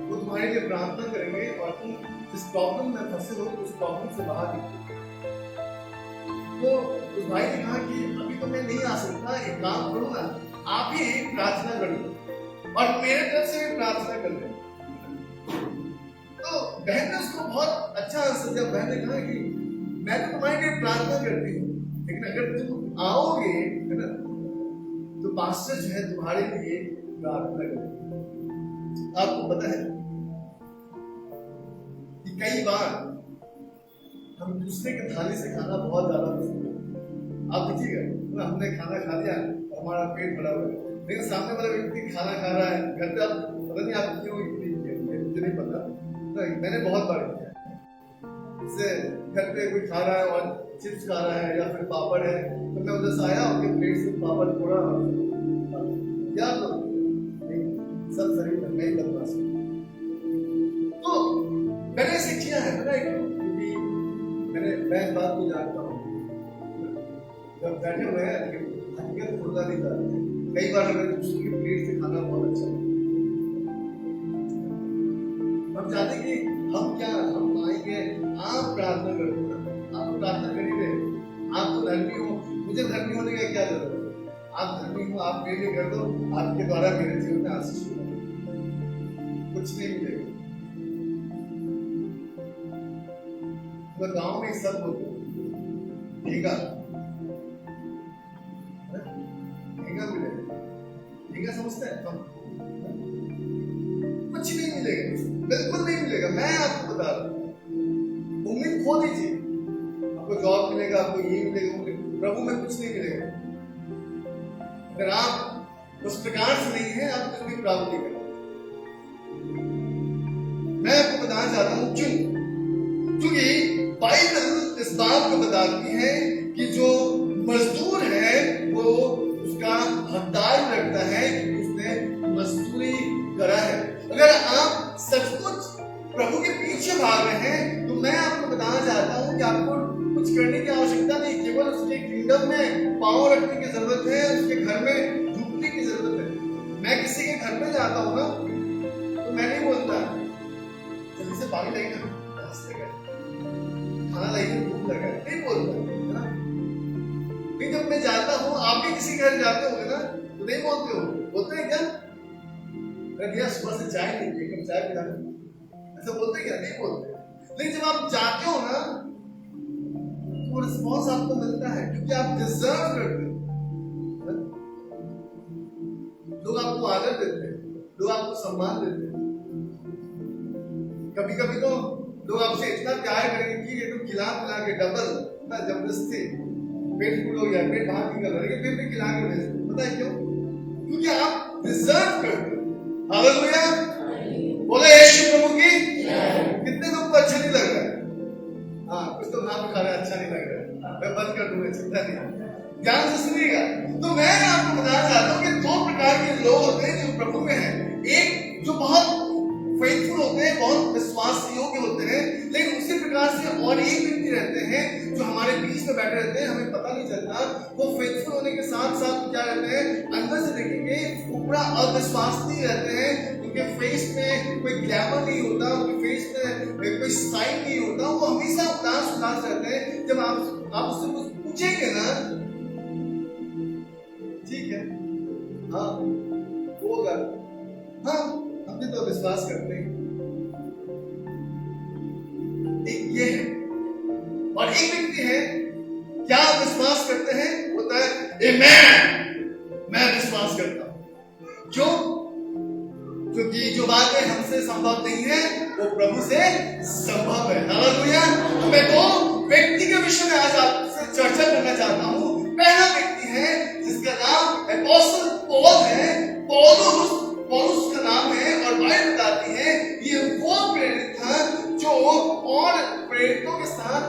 वो तुम्हारे लिए प्रार्थना करेंगे और तुम जिस प्रॉब्लम में फंसे हो उस प्रॉब्लम से बाहर निकलो। तो उस भाई ने कहा कि अभी तो मैं नहीं आ सकता, एक काम करो ना, आप ही प्रार्थना कर लो और मेरे तरफ से भी प्रार्थना कर लो। तो बहन ने उसको बहुत अच्छा आंसर दिया। बहन ने कहा कि मैं तो तुम्हारे लिए प्रार्थना करती हूँ, लेकिन अगर तुम आओगे है ना, तो पास्टर जो है तुम्हारे लिए प्रार्थना करेंगे। आपको पता है कि कई बार हम दूसरे के थाली से खाना बहुत ज्यादा पसंद है। आप देखिएगा, हमने खाना खा लिया, हमारा पेट भरा हुआ है, लेकिन सामने वाला व्यक्ति खाना खा रहा है, घर पे आप पता नहीं आप क्यों इतनी मुझे नहीं पता, मैंने बहुत बार किया जैसे घर पे कोई खा रहा है और चिप्स खा रहा है या फिर पापड़ है, तो मैं उधर से आया, उनके प्लेट से पापड़ थोड़ा क्या तो सब शरीर में नहीं बदमाश। तो मैंने ऐसे किया है, पता है क्यों? क्योंकि मैं इस बात को जानता हूँ, जब बैठे हुए हैं हकीकत खुलना नहीं चाहते। कई बार हमें दूसरों की प्लेट से खाना बहुत अच्छा लगता है। हम चाहते कि हम आएंगे, आप प्रार्थना कर दो ना, आप प्रार्थना करिए, आप तो धर्मी हो, मुझे धर्मी होने का क्या जरूरत है? आप धर्मी हो, आप मेरे लिए कर दो, आपके द्वारा मेरे जीवन में आशीष होगा। कुछ नहीं मिलेगा। तो गांव में सब बोलते ठेका मिलेगा, ठेका समझते हैं हम, कुछ नहीं मिलेगा, बिल्कुल नहीं मिलेगा। मैं आपको बता रहा हूँ, उम्मीद खो दीजिए, आपको जॉब मिलेगा, आपको ये मिलेगा, प्रभु में कुछ नहीं मिलेगा। अगर आप उस प्रकार से नहीं है, आप कुछ भी प्राप्त नहीं करेंगे। मैं आपको बताना चाहता हूँ क्यों, क्योंकि बाइबल इस बात को बताती है कि जो मजदूर है वो उसका हकदार रखता है कि उसने मजदूरी करा है। अगर आप सचमुच प्रभु के पीछे भाग रहे हैं, तो मैं आपको बताना चाहता हूं कि आपको कुछ करने की आवश्यकता नहीं, केवल उसके किंगडम में पांव रखने की जरूरत है, उसके घर में झुकने की जरूरत है। मैं किसी के घर में जाता हूं ना, तो मैं नहीं बोलता जल्दी से पानी लाइए ना, खाना लाइए, भूख लगा, नहीं बोलता है ना। लेकिन जब मैं जाता हूँ, आप भी किसी घर जाते होंगे ना, तो नहीं बोलते हो, बोलते हैं क्या? भैया सुबह से चाय नहीं पी, कब चाय पिला, ऐसा बोलते क्या? नहीं बोलते। लेकिन जब आप जाते हो ना, तो रिस्पॉन्स आपको मिलता है, क्योंकि आप डिजर्व करते हो। लोग आपको आदर देते हैं, लोग आपको सम्मान देते हैं। कभी कभी तो लोग आपसे इतना प्यार करेंगे कि एकदम खिला पिला के डबल ना, जबरदस्ती पेट फुल हो गया, पेट बाहर निकल रहा है, लेकिन फिर खिला के भेजते। पता है क्यों? क्योंकि आप डिजर्व करते हो। हालेलुया, बोले यीशु प्रभु की। कितने लोग को अच्छा नहीं लग रहा है? हाँ, कुछ तो नाम खा रहा है, अच्छा नहीं लग रहा है, मैं बंद कर दूंगा, चिंता नहीं, ध्यान से सुनिएगा। तो मैं आपको बताना चाहता हूँ कि दो प्रकार के लोग होते हैं जो प्रभु में हैं। एक जो बहुत फेथफुल होते हैं, बहुत विश्वास योग्य होते हैं, लेकिन उसी प्रकार से और एक व्यक्ति रहते हैं जो हमारे बीच में बैठे रहते हैं, हमें पता नहीं चलता। वो फेथफुल होने के साथ साथ क्या रहते हैं, अंदर से देखेंगे वो पूरा अविश्वास नहीं रहते हैं, उनके फेस में कोई ग्लैमर नहीं होता, उनके फेस में कोई साइन नहीं होता, वो हमेशा उदास उदास रहते हैं। जब आप उससे कुछ पूछेंगे ना, ठीक है, हाँ होगा, हाँ हमने तो विश्वास करते हैं। एक ये है, और एक व्यक्ति है, क्या आप विश्वास करते हैं? होता है आमेन, मैं विश्वास करता हूं। क्यों? क्योंकि जो बातें हमसे संभव नहीं है, वो प्रभु से संभव है। हालेलुया। तो मैं दो व्यक्ति के विषय में आज आपसे चर्चा करना चाहता हूं। पहला व्यक्ति है जिसका नाम अपोस्टल पौल है, पौलुस का नाम है, और बाइबल बताती है ये वो प्रेरित था जो और प्रेरितों के साथ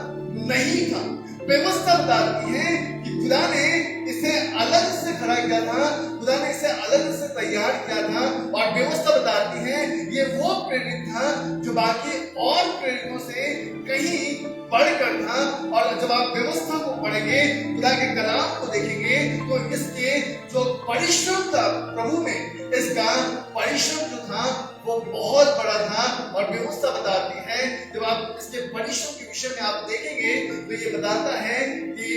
नहीं था। व्यवस्था बताती है कि खुदा ने इसे अलग से खड़ा किया था, खुदा ने इसे अलग से तैयार किया था, और व्यवस्था बताती है ये वो प्रेरित था जो बाकी और प्रेरितों से कहीं बढ़कर था। और जब आप व्यवस्था को पढ़ेंगे, खुदा के कलाम को देखेंगे, तो इसके जो परिश्रम था प्रभु में, इसका परिश्रम जो था वो बहुत बड़ा था। और व्यवस्था बताती है, जब आप इसके परिश्रम के विषय में आप देखेंगे, तो ये बताता है कि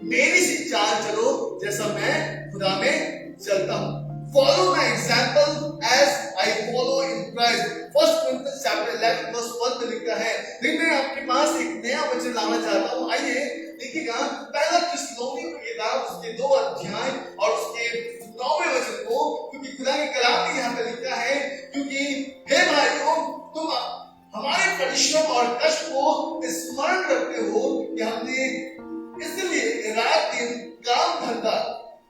मेरी चाल चलो जैसा मैं खुदा में चलता हूँ। Follow my example as I follow in Christ. 1 Corinthians chapter 11 verse 1 में लिखा है। लेकिन मैं आपके पास एक नया वचन लाना चाहता हूँ। आइए देखिएगा पहला थिस्सलुनीकियों की किताब उसके 2 अध्याय और उसके 9वें वचन को, क्योंकि खुदा के कलाम में यहाँ पे लिखा है, क्योंकि हे भाइयों तुम हमारे परिश्रम और कष्ट को स्मरण रखते हो कि हमने इसलिए रात दिन काम धंधा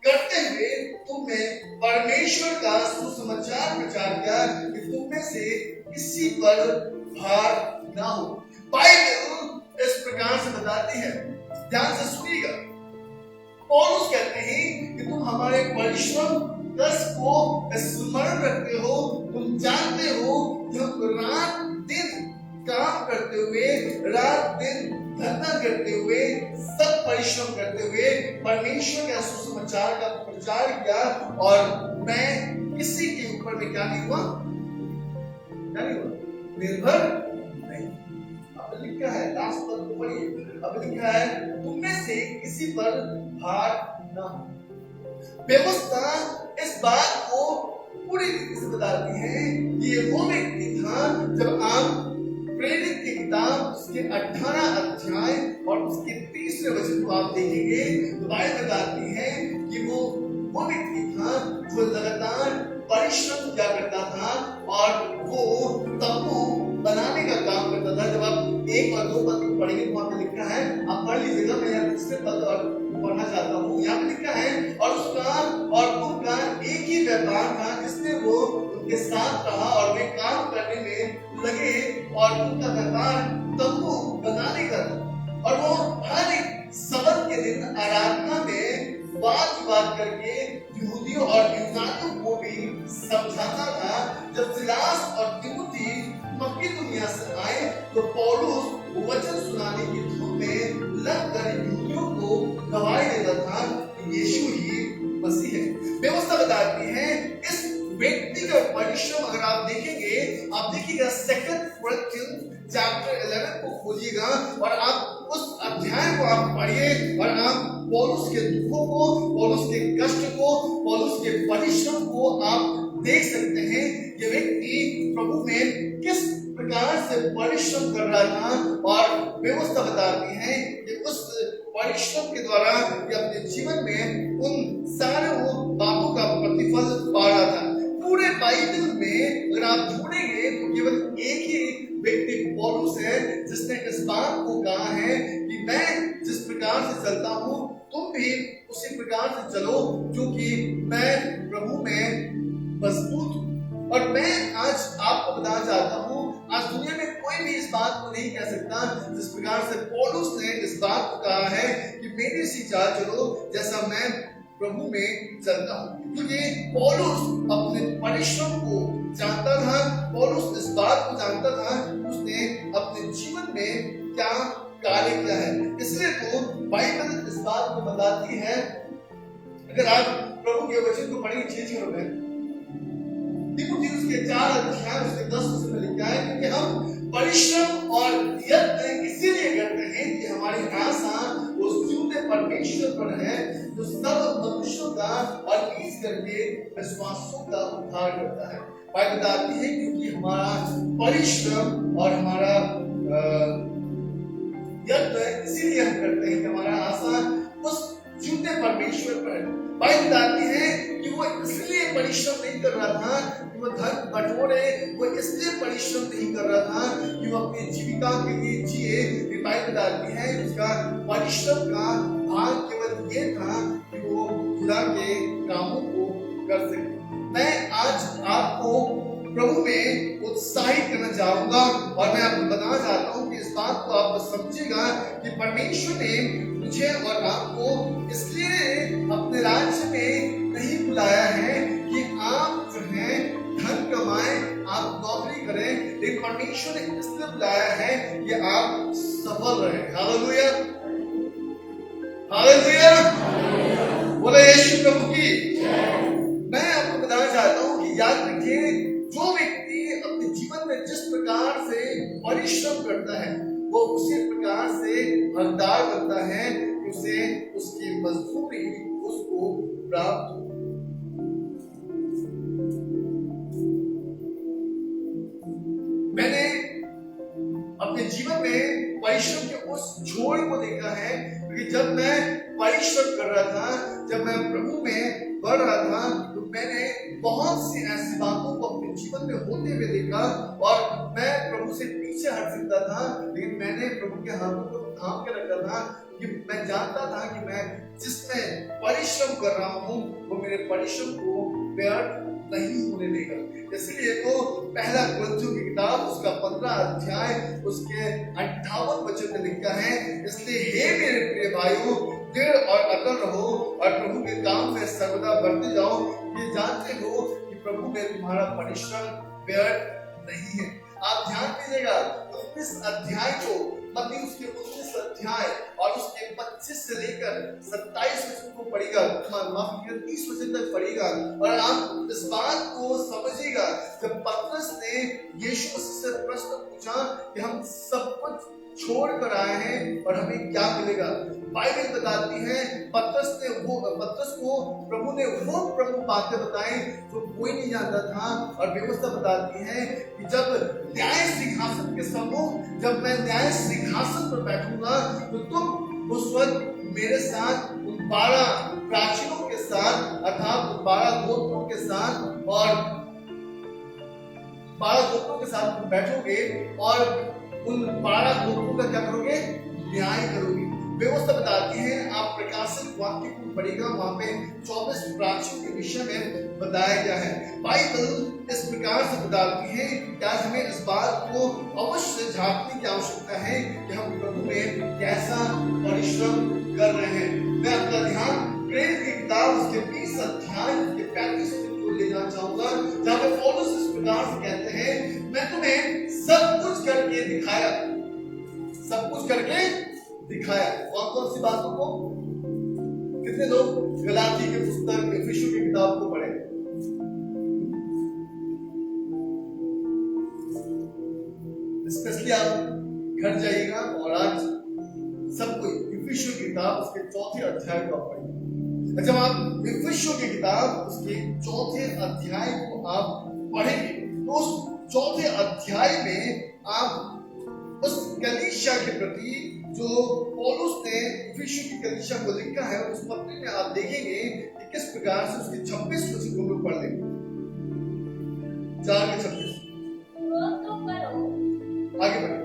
करते हुए तुमने परमेश्वर का सुसमाचार प्रचार किया कि तुम में से किसी पर भार ना हो। बाइबल इस प्रकार से बताती है, ध्यान से सुनिएगा। पौलुस कहते हैं कि तुम हमारे परिश्रम कष्ट को स्मरण रखते हो, तुम जानते हो कि हम रात दिन काम करते हुए, रात दिन धंधा करते हुए, सब परिश्रम करते हुए परमेश्वर के सुसमाचार का प्रचार किया, और मैं किसी के ऊपर में क्या नहीं हुआ, निर्भर नहीं। अब लिखा है, लास्ट पद को पढ़िए, अब लिखा है तुम में से किसी पर भार न हो। व्यवस्था इस बात को पूरी रीति से बताती है कि ये वो व्यक्ति था, जब आप प्रेरित की किताब उसके 18 अध्याय और उसके 30वें वचन को आप देखेंगे तो बाइबल बताती है कि वो व्यक्ति था जो लगातार परिश्रम किया करता था और वो तंबू बनाने का काम करता था। जब आप 1 और 2 पद को पढ़ेंगे तो वहां पे लिखा है, आप पढ़ लीजिएगा, मैं यहाँ तीसरे पद और पढ़ना चाहता हूँ। यहाँ पे लिखा है और उसका और उनका एक ही व्यापार था जिसमें वो उनके साथ रहा और वे काम करने में लगे और उनका व्यापार तंबू बनाने का था। और वो हर एक सबत के दिन आराधना में वाद विवाद करके यहूदियों और यूनानियों को भी समझाता था। जब सिलास और तिमुथी मकिदुनिया से आए तो पौलुस वचन सुनाने की धूम में लगकर यहूदियों को गवाही देता था कि यीशु ही मसीह है। व्यवस्था बताती है इस व्यक्ति का परिश्रम, अगर आप देखेंगे, आप देखिएगा 2 Corinthians चैप्टर 11 को खोलिएगा और आप उस अध्याय को आप पढ़िए और आप पौलुस के दुखों को, पौलुस के कष्ट को, पौलुस के परिश्रम को आप देख सकते हैं। ये व्यक्ति प्रभु में किस प्रकार से परिश्रम कर रहा था, और व्यवस्था बताती है कि उस परिश्रम के द्वारा ये अपने जीवन में उन सारे वो बातों का प्रतिफल पा रहा था। पूरे बाइबल में अगर आप ढूंढेंगे तो केवल एक ही व्यक्ति पौलुस है जिसने इस बात को कहा है कि मैं जिस प्रकार से चलता हूँ तुम भी उसी प्रकार से चलो, क्योंकि मैं प्रभु में मजबूत हूँ। और मैं आज आपको बताना चाहता हूँ, आज दुनिया में कोई भी इस बात को नहीं कह सकता जिस प्रकार से पौलुस ने इस बात को कहा है कि मेरी सी चाल चलो जैसा मैं प्रभु में चलता हूँ। क्योंकि पौलुस अपने परिश्रम को जानता था, पौलुस इस बात को जानता था उसने अपने जीवन में क्या कार्य किया है। इसलिए तो बाइबल इस बात को बताती है, अगर आप प्रभु के वचन को पढ़ेंगे 6 में तीमुथियुस के 4 अध्याय उसके 10 वचन में लिखा है कि हम परिश्रम और यत्न इसीलिए करते हैं कि हमारी आशा उस जीवते परमेश्वर पर है जो सब मनुष्यों का और नीच करके विश्वासों का उद्धार करता है। बाइबल बताती है क्योंकि हमारा परिश्रम और हमारा यत्न इसीलिए हम करते हैं कि हमारा आशा उस जीवते परमेश्वर पर है। बाइबल बताती है कि वो इसलिए परिश्रम नहीं कर रहा था कि वो धन बटोरे, वो इसलिए परिश्रम नहीं कर रहा था कि वो अपनी जीविका के लिए जिए। बाइबल बताती है उसका परिश्रम का भाग केवल ये था कि वो खुदा के कामों को कर सके। मैं आज आपको प्रभु में उत्साहित करना चाहूंगा और मैं आपको बताना चाहता हूँ कि इस बात को आप समझिएगा कि परमेश्वर ने मुझे और आपको इसलिए अपने राज्य में नहीं बुलाया है कि आप जो है धन कमाएं, आप नौकरी करें, लेकिन परमेश्वर ने इसलिए बुलाया है कि आप सफल रहें। हालेलुया, हालेलुया, बोले यीशु प्रभु की। मैं आपको बताना चाहता हूँ कि याद रखिए, जो व्यक्ति अपने जीवन में जिस प्रकार से परिश्रम करता है वो उसी प्रकार से हकदार बनता है, उसे उसकी मजदूरी परिश्रम कर रहा था, जब मैं प्रभु में बढ़ रहा था, तो मैंने बहुत सी ऐसी बातों को अपने जीवन में होते हुए देखा और मैं प्रभु से पीछे हट सकता था, लेकिन मैंने प्रभु के हाथों को थाम के रखा था कि मैं जानता था कि मैं जिसमें परिश्रम कर रहा हूँ वो मेरे परिश्रम को व्यर्थ नहीं होने देगा। इसलिए तो पहला कुरिन्थियों की किताब उसका 15 अध्याय उसके 58 वचन में लिखा है, इसलिए हे मेरे प्रिय भाइयों, दृढ़ और अटल रहो और प्रभु के काम में सर्वदा बढ़ते जाओ, ये जानते हो कि प्रभु में तुम्हारा परिश्रम व्यर्थ नहीं है। आप ध्यान दीजिएगा, 19 अध्याय को मत्ती उसके 19 अध्याय और उसके 25 से लेकर 27 वचन को पढ़ेगा, माफ कीजिए 30 वचन तक पढ़ेगा और आप इस बात को समझिएगा। जब पतरस ने यीशु मसीह से प्रश्न पूछा कि हम सब कुछ छोड़ कर आए हैं और हमें क्या मिलेगा, बाइबल बताती है पतरस को प्रभु ने वो प्रमुख बातें बताई जो कोई नहीं जानता था। और व्यवस्था बताती है कि जब न्याय सिंहासन के सम्मुख, जब मैं न्याय सिंहासन पर बैठूंगा तो तुम उस वक्त मेरे साथ उन 12 प्राचीनों के साथ अर्थात 12 गोत्रों के साथ और 12 गोत्रों के साथ तुम बैठोगे और उन 12 गोत्रों का क्या करोगे, न्याय करोगे। व्यवस्था बताती है, आप प्रकाशित वाक्य को पढ़ेगा, वहां पे 24 प्राचीन के विषय में बताया गया है। बाइबल इस प्रकार से बताती है कि आज हमें इस बात को अवश्य झांकने की आवश्यकता है कि हम प्रभु में कैसा परिश्रम कर रहे हैं। मैं आपका ध्यान प्रेरित की किताब उसके 20 अध्याय के 35 को ले जाना चाहूंगा, जहां पे पौलुस इस प्रकार से कहते हैं, मैं तुम्हें सब कुछ करके दिखाया, सब कुछ करके दिखाया। कौन कौन सी बातों को? कितने लोग गलाती के पुस्तक इफिसियों की किताब को पढ़े? स्पेशली आप घर जाइएगा और आज सबको इफिसियों की किताब उसके 4थे अध्याय को आप पढ़ेंगे। जब आप इफिसियों की किताब उसके 4थे अध्याय को आप पढ़ेंगे तो उस 4थे अध्याय में आप उस कलीसिया के प्रति जो पौलुस ने इफिसियों की कलीसिया को लिखा है, उस पत्री में आप देखेंगे कि किस प्रकार से उसके 26 वचन को पढ़ लेंगे। 4 के 26 क्रोध तो करो, आगे बढ़े,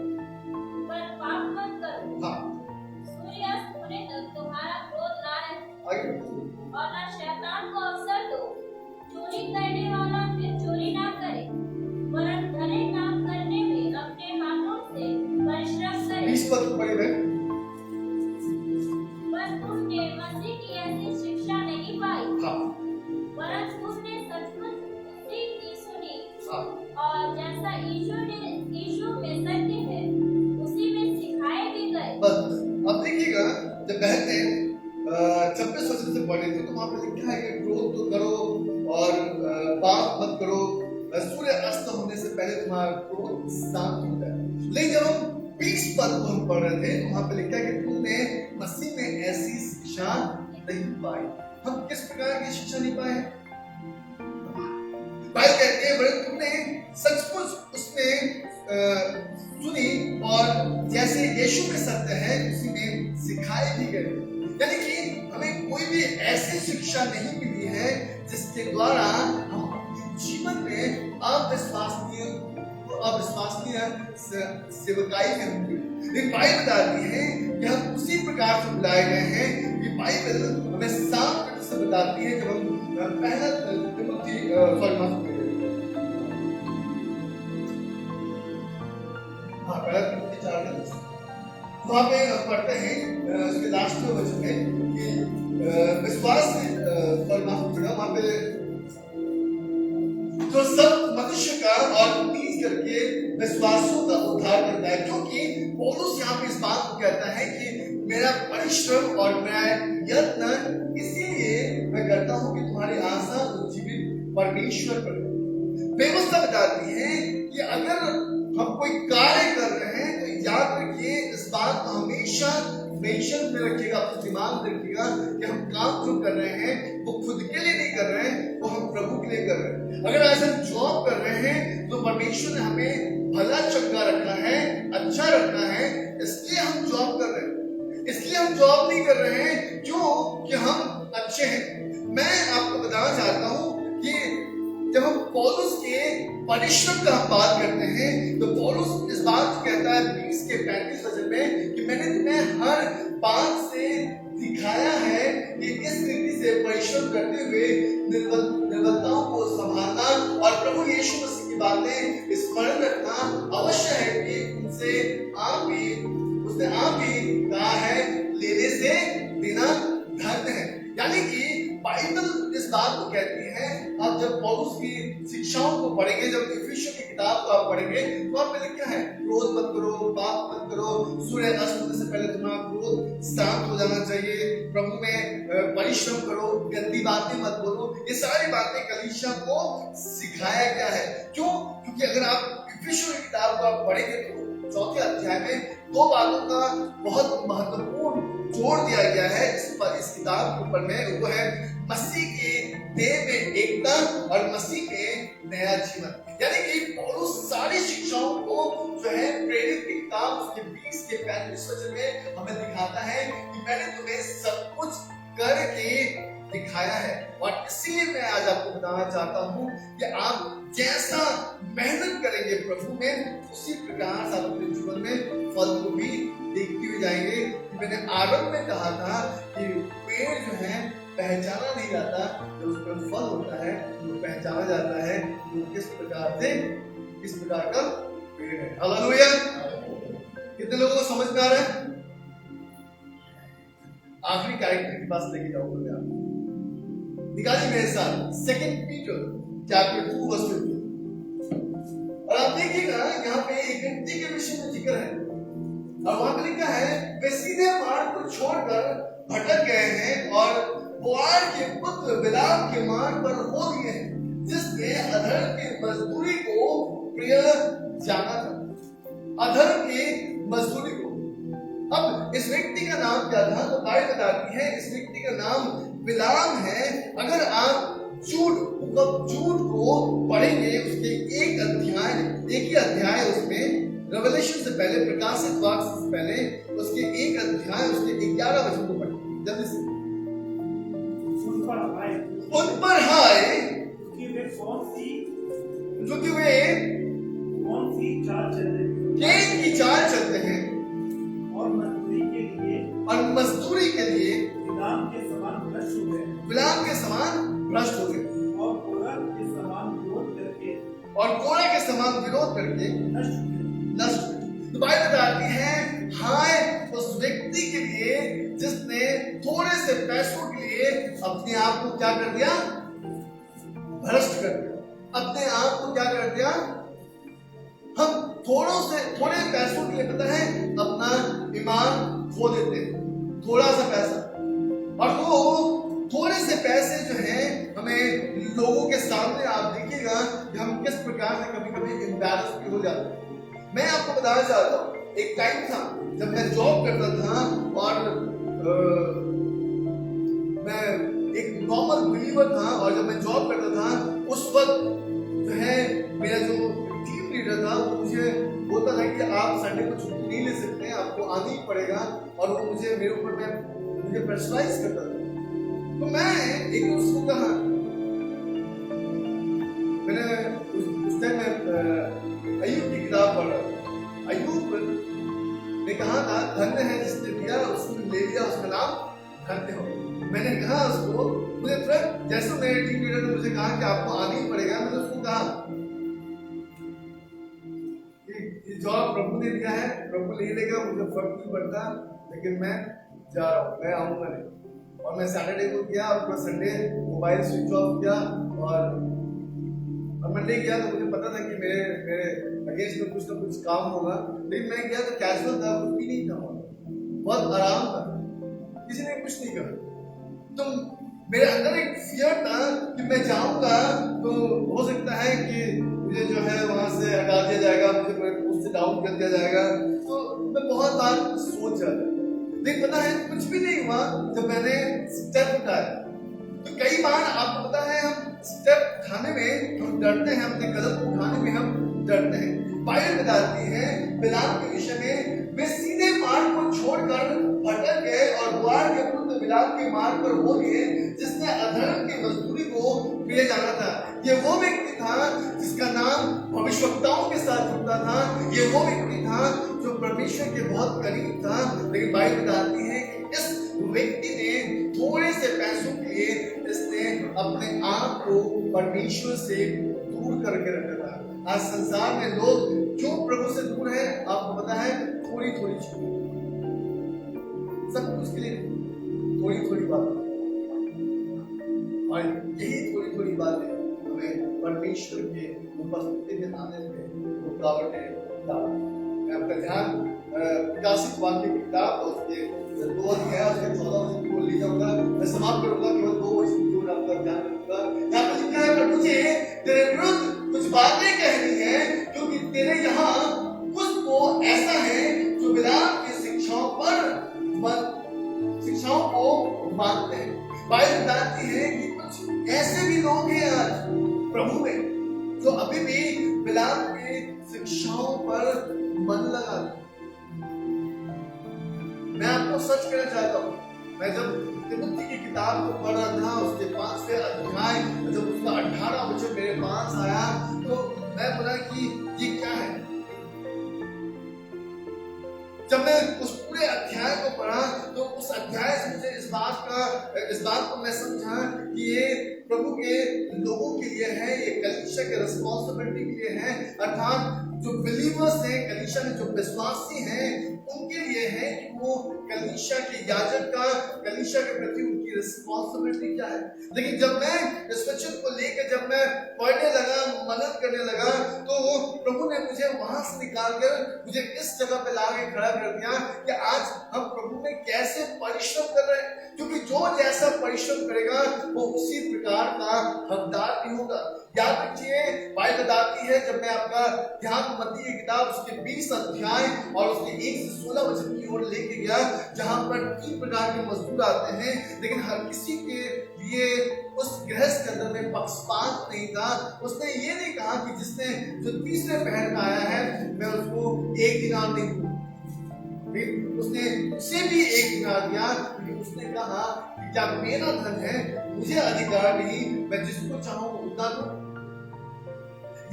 पर पाप मत करो। हाँ सूर्यास्त होने तक तुम्हारा क्रोध ना रहे आगे बढ़े। और ना शैतान को अवसर दो। चोरी करने वाला फिर चोरी ना करे, वरन भले काम करने में अपने हाथों से परिश्रम करे। 20 पद पढ़े हुए। पर तुमने मसीह की ऐसी शिक्षा नहीं पाई, हाँ वरन तुमने सचमुच उसी की सुनी हाँ और जैसा यीशु में सत्य है उसी में सिखाए भी गए। बस अब देखिएगा, जब बहन ने 26 वचन से पढ़े थे तो वहां पे लिखा है कि क्रोध तो करो और पाप मत करो, सूर्य अस्त होने से पहले तुम्हारा क्रोध शांत होता है। लेकिन जब हम 20 पद को हम पढ़ रहे थे तो वहां पे लिखा है कि तुमने मसीह में ऐसी शिक्षा नहीं पाई। हम किस प्रकार की शिक्षा नहीं पाए? भाई कहते हैं बड़े तुमने सचमुच उसमें सुनी और जैसे यीशु में सत्य है उसी में सिखाए भी गए। यानी कि हमें कोई भी ऐसी शिक्षा नहीं मिली है जिसके द्वारा हम अपने जीवन में अविश्वसनीय सेवकाई में होंगे। लेकिन बाइबल बताती है कि हम उसी प्रकार से बुलाए गए हैं। ये बाइबल हमें साफ तरीके से बताती है। जब हम पहला तिमोथी पहला तिमोथी 4 वहां पे पढ़ते हैं उसके लास्ट में वचन में कि विश्वास से वहां पे जो सब मनुष्य का और नीच करके विश्वासों का उद्धार करता है। क्योंकि पौलुस यहाँ पे इस बात को कहता है कि मेरा परिश्रम और मेरा यत्न इसीलिए मैं करता हूँ कि तुम्हारी आशा उज्जीवित परमेश्वर पर। व्यवस्था बताती है कि अगर हम कोई कार्य कर रहे हैं तो याद रखिए, इस बात को हमेशा मेंशन में रखिएगा, अपने दिमाग में रखिएगा कि हम काम जो कर रहे हैं वो खुद के लिए नहीं कर रहे हैं, वो हम प्रभु के लिए कर रहे हैं। अगर आज हम जॉब कर रहे हैं तो परमेश्वर ने हमें भला चंगा रखा है, अच्छा रखा है, इसलिए हम जॉब कर रहे हैं, इसलिए हम जॉब नहीं कर रहे हैं क्यों? कि हम अच्छे हैं। मैं आपको बताना चाहता हूं कि जब हम पौलुस के परिश्रम का हम बात करते हैं तो पौलुस इस बात को कहता है 20 के 35 वचन में कि मैंने तुम्हें हर बात से दिखाया है कि किस रीति से परिश्रम करते हुए निर्बलताओं को संभालना और प्रभु यीशु मसीह की बातें स्मरण रखना अवश्य है कि उसने आप ही कहा है लेने से बिना धन्य है। यानी कि बाइबल इस बात को कहती है। आप जब पौलुस की शिक्षाओं को पढ़ेंगे, जब इफिसियों की किताब को आप पढ़ेंगे तो आप में लिखा है क्रोध मत करो, पाप मत करो, सूर्य अस्त होने से पहले तुम्हारा क्रोध शांत हो जाना चाहिए, प्रभु में परिश्रम करो, गंदी बातें मत बोलो। ये सारी बातें कलीसिया को सिखाया गया है। क्यों? क्योंकि अगर आप इफिसियों की किताब को आप पढ़ेंगे तो 4थे अध्याय में 2 बातों का बहुत महत्वपूर्ण जोड़ दिया गया है इस किताब के ऊपर में। वो है मसीह के देह में एकता और मसीह के नया जीवन। यानी कि पौलुस सारी शिक्षाओं को जो है प्रेरित की किताब उसके 20 के 35 वचन में हमें दिखाता है कि मैंने तुम्हें सब कुछ करके दिखाया है। और इसीलिए मैं आज आपको बताना चाहता हूं कि आप जैसा मेहनत करेंगे प्रभु में, उसी प्रकार से आप अपने जीवन में फल को भी देखते हुए जाएंगे। मैंने आरंभ में कहा था कि पेड़ जो है पहचाना नहीं जाता, जब उस पर फल होता है तो पहचाना जाता है वो किस प्रकार का पेड़ है। हालेलुया। कितने लोगों को समझ में आ रहा है? आखिरी कैरेक्टर के पास लेके जाऊंगा मैं आपको। निकालिए मेरे साथ 2 पीटर चैप्टर 2 वर्स 15। और आप देखिएगा यहाँ पे एक व्यक्ति के विषय में जिक्र है और वहां पे लिखा है वे सीधे मार्ग को छोड़कर भटक गए हैं और बोआर के पुत्र बिलाम के मार्ग पर हो दिए हैं, जिसने अधर्म की मजदूरी को प्रिय जाना था। अधर्म की मजदूरी को। अब इस व्यक्ति का नाम क्या था? तो बाइबल बताती है इस व्यक्ति का नाम बिलाम है। अगर आप झूठ को पढ़ेंगे, उसके एक ही अध्याय उसमें रेवलेशन से पहले, प्रकाशित वाक्य से पहले उसके एक अध्याय उसके 11 वचन को पढ़ेंगे जल्दी से। उन पर हाय क्योंकि वे गेंद की चाल चलते हैं और मजदूरी के लिए गुलाम के समान भ्रष्ट हो गए और कोरा के समान विरोध करके नष्ट हुए। तो बाइबल बताती है हाय उस व्यक्ति के लिए जिसने थोड़े से पैसों के लिए अपने आप को क्या कर दिया? भ्रष्ट कर दिया। अपने आप को क्या कर दिया? हम थोड़े पैसों के लिए पता है अपना ईमान खो देते हैं, थोड़ा सा पैसा। और वो थोड़े से पैसे जो हैं हमें लोगों के सामने आप देखिएगा कि हम किस प्रकार से कभी-कभी एम्बैरस भी हो जाते हैं। मैं आपको बताना चाहता हूँ एक टाइम था जब मैं जॉब करता था और मैं एक नॉर्मल बिलीवर था और जब मैं जॉब करता था उस वक्त जो है मेरा जो टीम लीडर था वो मुझे बोलता था कि आप संडे को छुट्टी नहीं ले सकते हैं, आपको आना ही पड़ेगा। और वो मुझे मेरे ऊपर मुझे प्रेशराइज करता था। तो मैं एक उसको कहा, मैंने उस टाइम में अय्यूब की किताब पढ़ रहा था। अय्यूब ने कहा था धन्य है जिसने दिया उसने ले लिया, उसका नाम धन्य हो। मैंने कहा उसको, मुझे तुरंत जैसे मेरे टीम लीडर ने मुझे कहा कि आपको आना ही पड़ेगा, मैंने उसको कहा जॉब प्रभु ने दिया है, प्रभु ले लेगा, मुझे फर्क नहीं पड़ता, लेकिन मैं जा रहा हूँ, मैं आऊंगा नहीं। और मैं सैटरडे को गया और पूरा संडे मोबाइल स्विच ऑफ किया और मंडे गया तो मुझे पता था कि मेरे अगेंस्ट में कुछ ना कुछ काम होगा, लेकिन मैं गया तो कैजुअल था, कुछ भी नहीं था, बहुत आराम था, किसी ने कुछ नहीं कहा। तो मेरे अंदर एक फियर था कि मैं जाऊंगा तो हो सकता है कि मुझे जो है वहां से हटा दिया जाएगा, मुझे उससे डाउन कर दिया जाएगा। तो मैं बहुत बार सोच रहा था, लेकिन पता है कुछ भी नहीं हुआ। जब मैंने स्टेप उठाया तो कई बार आपको पता है हम स्टेप उठाने में हम डरते हैं, अपने कदम उठाने में हम डरते हैं। बाइबल बताती है बिलाम के विषय में वे सीधे मार्ग को छोड़कर भटक गए और द्वार के विरुद्ध बिलाम के मार्ग पर हो गए, जिसने अधर्म की मजदूरी को मिले जाना था। ये वो व्यक्ति था जिसका नाम भविष्यवक्ताओं के साथ जुड़ता था। ये वो व्यक्ति था जो परमेश्वर के बहुत करीब था। लेकिन बाइबल बताती है कि इस व्यक्ति ने थोड़े से पैसों के लिए इसने अपने आप को परमेश्वर से दूर करके रखा था। आज संसार में लोग क्यों प्रभु से दूर है? आपको पता है, थोड़ी थोड़ी चीज, सब कुछ के लिए थोड़ी थोड़ी बात, और यही थोड़ी थोड़ी बातें हमें परमेश्वर के उपस्थिति में आने में रुकावटें डालती हैं। मैं आपका ध्यान प्रकाशित वाक्य की किताब और उसके 2 अध्याय उसके 14 वचन को ले जाऊंगा। मैं समाप्त करूंगा, केवल 2 वचन की ओर आपका ध्यान रखूंगा। यहाँ पर लिखा है, पर मुझे तेरे विरुद्ध कुछ बातें कहनी है, क्योंकि तेरे यहाँ कुछ तो ऐसा है जो बिलाम की शिक्षाओं को मानते हैं। बाइबल बताती है कि कुछ ऐसे भी लोग हैं आज प्रभु में जो अभी भी बिलाम की शिक्षाओं पर मन लगाते हैं। मैं आपको सच कहना चाहता हूँ, मैं जब तिमुथी की किताब को पढ़ रहा था, उसके 5वें अध्याय जब उसका 18 वचन मेरे पास आया, तो मैं बोला कि ये क्या है। जब मैं उस पूरे अध्याय को पढ़ा तो उस अध्याय से मुझे इस बात को मैं समझा कि ये प्रभु के लोगों के लिए है, ये कलीसिया के रिस्पॉन्सिबिलिटी के लिए है, अर्थात जो बिलीवर्स हैं, कलीसिया में जो विश्वासी हैं, उनके लिए है कि वो कलीसिया के याजक का, कलीसिया के प्रति उनकी रिस्पॉन्सिबिलिटी क्या है। लेकिन जब मैं इस वचन को लेकर जब मैं पढ़ने लगा, मनन करने लगा, तो प्रभु ने मुझे वहां से निकालकर मुझे इस जगह पे लाके खड़ा कर दिया कि आज हम प्रभु में कैसे परिश्रम कर रहे हैं, क्योंकि जो जैसा परिश्रम करेगा वो उसी प्रकार का हकदार भी होगा। याद रखिए, बाइबल बताती है, जब मैं आपका ध्यान मत्ती की किताब उसके 20 अध्याय और उसके 1 से 16 वचन की ओर लेके गया, जहां पर 3 प्रकार के मजदूर आते हैं, लेकिन हर किसी के लिए उस गृहस्थ के अंदर में पक्षपात नहीं था। उसने ये नहीं कहा कि जिसने जो तीसरे पहर में आया है मैं उसको 1 दिनार नहीं दूं, उसने उसे भी 1 दिनार दिया, क्योंकि उसने कहा कि क्या मेरा धन है, मुझे अधिकार नहीं, मैं जिसको चाहूं उतना दूं।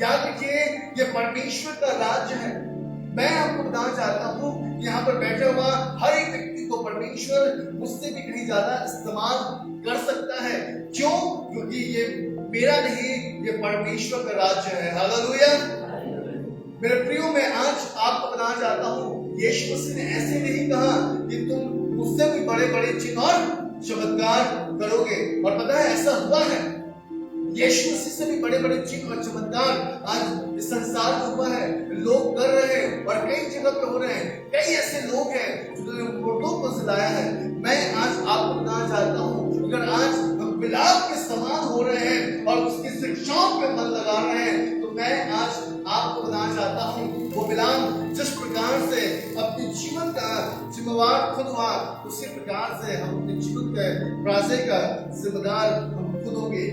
याद रखिए, ये परमेश्वर का राज्य है। मैं आपको बताना चाहता हूं, यहाँ पर बैठा हुआ हर एक व्यक्ति को परमेश्वर मुझसे भी कहीं ज्यादा इस्तेमाल कर सकता है। क्यों? क्योंकि ये मेरा नहीं, ये परमेश्वर का राज्य है। हालेलुया। मेरे प्रियो, मैं आज आपको बताना चाहता हूं, यीशु मसीह ने ऐसे नहीं कहा कि तुम मुझसे भी बड़े बड़े चिन्ह और चमत्कार करोगे, और पता है ऐसा हुआ है। यीशु मसीह से भी बड़े बड़े चिन्ह और चमत्कार आज इस संसार में हुआ है, लोग कर रहे हैं और कई जगह पे हो रहे हैं। कई ऐसे लोग हैं जिन्होंने मुर्दों को जिलाया है। मैं आज आपको बताना चाहता हूँ, अगर आज हम बिलाम के समान हो रहे हैं और उसकी शिक्षाओं पे मन लगा रहे हैं, तो मैं आज आपको बताना चाहता हूँ, वो बिलाम जिस प्रकार से अपने जीवन का जिम्मेवार खुद हुआ, उसी प्रकार से हम अपने जीवन के प्राजय का जिम्मेदार हम खुद होंगे।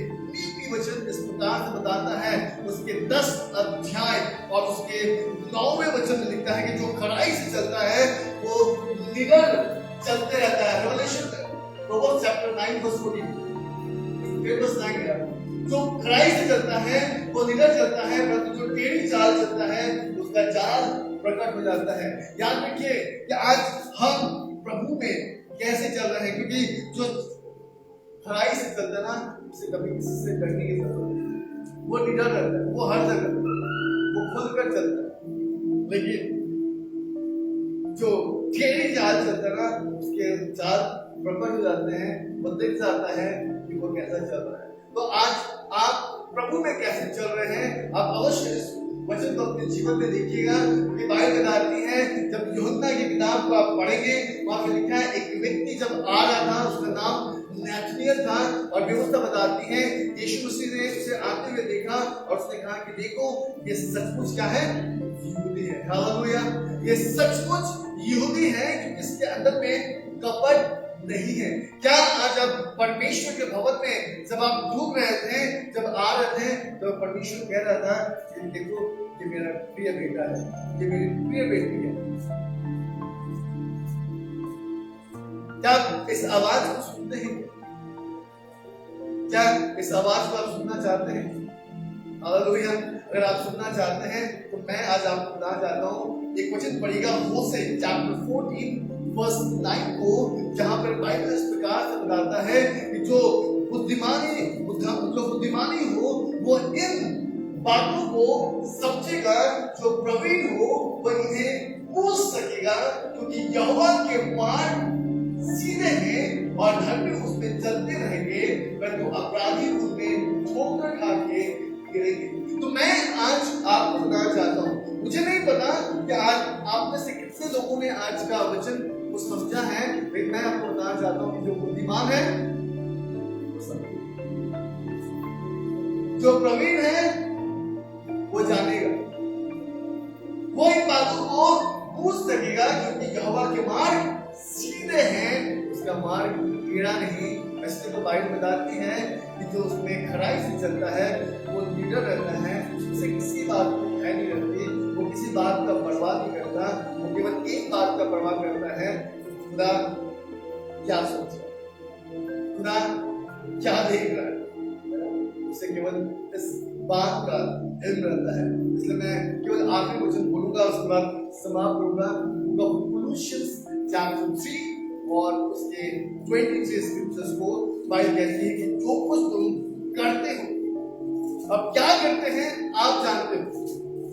वचन इस प्रकार से बताता है, उसके 10 अध्याय और उसके 9वें वचन में लिखता है कि जो खराई से चलता है वो निडर चलते रहता है। Revelation Proverbs chapter 9 verse 14, famous line है, जो खराई से चलता है वो निडर चलता है, परंतु जो टेढ़ी चाल चलता है उसका जाल प्रकट हो जाता है। याद रखिए कि आज हम प्रभु में कैसे चल रहे हैं, क्योंकि जो खराई से चलता ना, उसे कभी किसी से डरने की जरूरत नहीं। वो निडर रहता है, वो हर जगह वो खुलकर चलता है। लेकिन जो टेढ़ी चाल चलता है ना, उसके चाल प्रकट हो जाते हैं, वो दिख जाता है कि वो कैसा चल रहा है। तो आज आप प्रभु में कैसे चल रहे हैं, आप अवश्य इस वचन को अपने जीवन में देखिएगा। कि बाइबल बताती है, जब यूहन्ना की किताब को आप पढ़ेंगे, वहां पे लिखा है एक व्यक्ति जब आ रहा था, उसका नाम नथानिएल था, और व्यवस्था बताती है यीशु मसीह ने उसे आते हुए देखा और उसने कहा कि देखो ये सचमुच क्या है, यहूदी है। हालेलुया। ये सचमुच यहूदी है क्योंकि इसके अंदर में कपट नहीं है। क्या आज आप परमेश्वर के भवन में जब आप ढूंढ रहे थे, जब आ रहे थे, तो परमेश्वर कह रहा था कि देखो ये मेरा प्रिय बेटा है, ये मेरी प्रिय बेटी है। क्या आप इस आवाज को सुनते हैं? क्या इस आवाज को आप सुनना चाहते हैं? हालेलुया। अगर आप सुनना चाहते हैं तो मैं आज आपको बताना चाहता हूँ, एक वचन पढ़िएगा होशे चैप्टर 14 वर्स 9 को, जहां पर बाइबल इस प्रकार से बताता है कि जो बुद्धिमानी हो वो इन बातों को समझेगा, जो प्रवीण हो वह इन्हें पूछ सकेगा, क्योंकि यहोवा के मार्ग सीधे हैं और धर्मी उसमें चलते रहेंगे, परंतु अपराधी उसमें ठोकर खा के गिरेंगे। तो मैं आज आपको बताना चाहता हूँ, मुझे नहीं पता कि आज आप में से कितने लोगों ने आज का वचन को समझा है, लेकिन मैं आपको बताना चाहता हूँ कि जो बुद्धिमान है वो समझे, जो प्रवीण है वो जानेगा, वो इन बातों को पूछ सकेगा, क्योंकि यहोवा के मार्ग सीधे हैं, उसका मार्ग टेढ़ा नहीं। इसलिए तो बाइबल बताती है कि जो उसमें खराई से चलता है वो लीडर रहता है, उससे किसी बात को भय नहीं रहती, वो किसी बात का परवाह नहीं करता, वो केवल एक बात का परवाह करता है, खुदा क्या सोच रहा है, खुदा क्या देख रहा है, उसे केवल इस बात का इल्म रहता है। इसलिए मैं केवल आखिरी वचन बोलूंगा, उसके बाद समाप्त करूंगा। कोलोसियंस चैप्टर 3 और उसके 23 स्क्रिप्चर्स को बाइबल कहती है कि जो कुछ तुम करते हो, अब क्या करते हैं आप जानते हो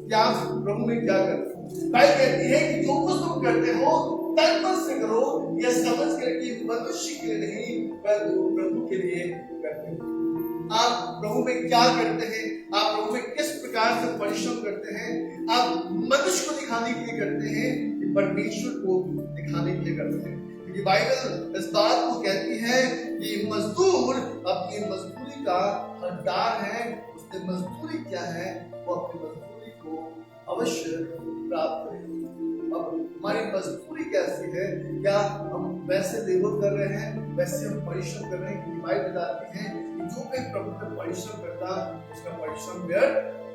कि आप प्रभु में क्या करते हो। बाइबल कहती है कि जो कुछ तुम करते हो तन मन से करो, यह समझ कर कि मनुष्य के लिए नहीं परंतु प्रभु के लिए करते हो। आप प्रभु में क्या करते हैं, आप प्रभु में किस प्रकार से परिश्रम करते हैं, आप मनुष्य को दिखाने के लिए करते हैं कि परमेश्वर को दिखाने के लिए करते हैं। क्योंकि बाइबल इस बात को कहती है कि मजदूर अपनी मजदूरी का हकदार है। उसने मजदूरी क्या है, वो अपनी मजदूरी को अवश्य प्राप्त करेगा। अब हमारी मजदूरी कैसी है, क्या हम वैसे लेबर कर रहे हैं, वैसे हम परिश्रम कर रहे हैं? क्योंकि बाइबल बताती है कि जो कोई प्रभु में परिश्रम करता उसका परिश्रम व्यर्थ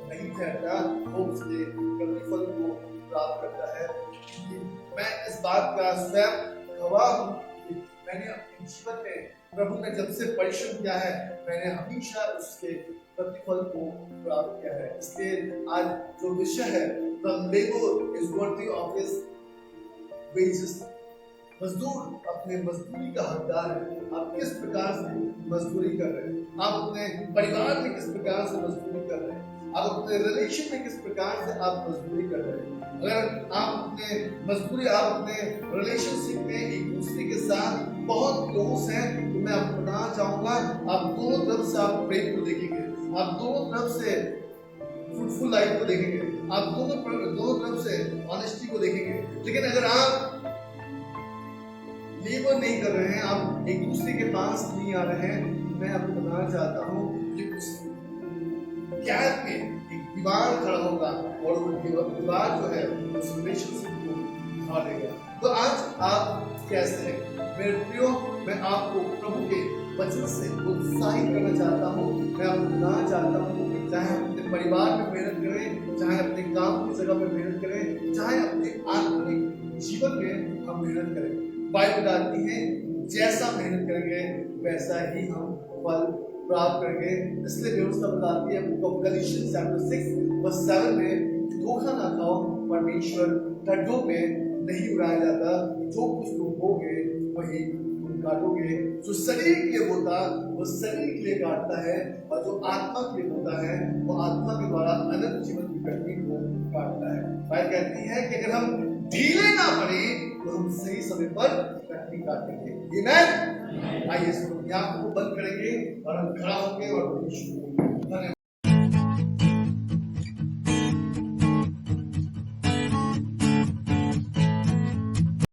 नहीं ठहरता, वो उसके प्रतिफल को प्राप्त करता है। मैं इस बात का स्वयं गवाह हूं कि मैंने अपने जीवन में प्रभु ने जब से परिश्रम किया है, मैंने हमेशा उसके प्रतिफल को प्राप्त किया है। इसलिए आज जो विषय है, the labor is worthy of his wages, मजदूर अपने मजदूरी का हकदार है। आप किस प्रकार से मजदूरी कर रहे हैं, आप अपने परिवार में किस प्रकार से मजदूरी कर रहे हैं, आप अपने रिलेशन में किस प्रकार से आप मजदूरी कर रहे हैं। अगर आप अपने मजदूरी, आप अपने रिलेशनशिप में एक दूसरे के साथ बहुत क्लोज हैं, तो मैं आपको बताना चाहूंगा, आप दोनों तरफ से आप प्रेम को देखेंगे, आप दोनों तरफ से फ्रूटफुल लाइफ को देखेंगे, आप दोनों तरफ से ऑनेस्टी को देखेंगे। लेकिन अगर आप लेबर नहीं कर रहे हैं, आप एक दूसरे के पास नहीं आ रहे हैं, मैं आपको बताना चाहता हूँ कि उस गैप में एक दीवार खड़ा होगा और वो दीवार जो है उस रिलेशनशिप को उठा देगा। तो आज आप कैसे हैं मेरे प्रियो? मैं आपको प्रभु के वचन से उत्साहित करना चाहता हूँ। मैं आपको बताना चाहता हूँ कि चाहे हम अपने परिवार में मेहनत करें, चाहे अपने काम की जगह पर मेहनत करें, चाहे अपने आत्मिक जीवन में हम मेहनत करें, बाइबल बताती है जैसा मेहनत करेंगे वैसा ही हम फल प्राप्त करेंगे। इसलिए व्यवस्था बताती है गलातियंस चैप्टर 6 वर्स 7 में, धोखा ना खाओ, परमेश्वर गड्ढों में नहीं उड़ाया जाता, जो कुछ तुम बोगे वही तुम काटोगे। जो शरीर के लिए होता वो शरीर के लिए काटता है, और जो आत्मा के लिए होता है वो आत्मा के द्वारा अनंत जीवन की कटनी को काटता है। बाइबल कहती है कि अगर हम ढीले ना पड़े तो हम सही समय पर कटनी काटेंगे। आइए आंखों को बंद करेंगे और हम खड़ा होंगे और धन्यवाद।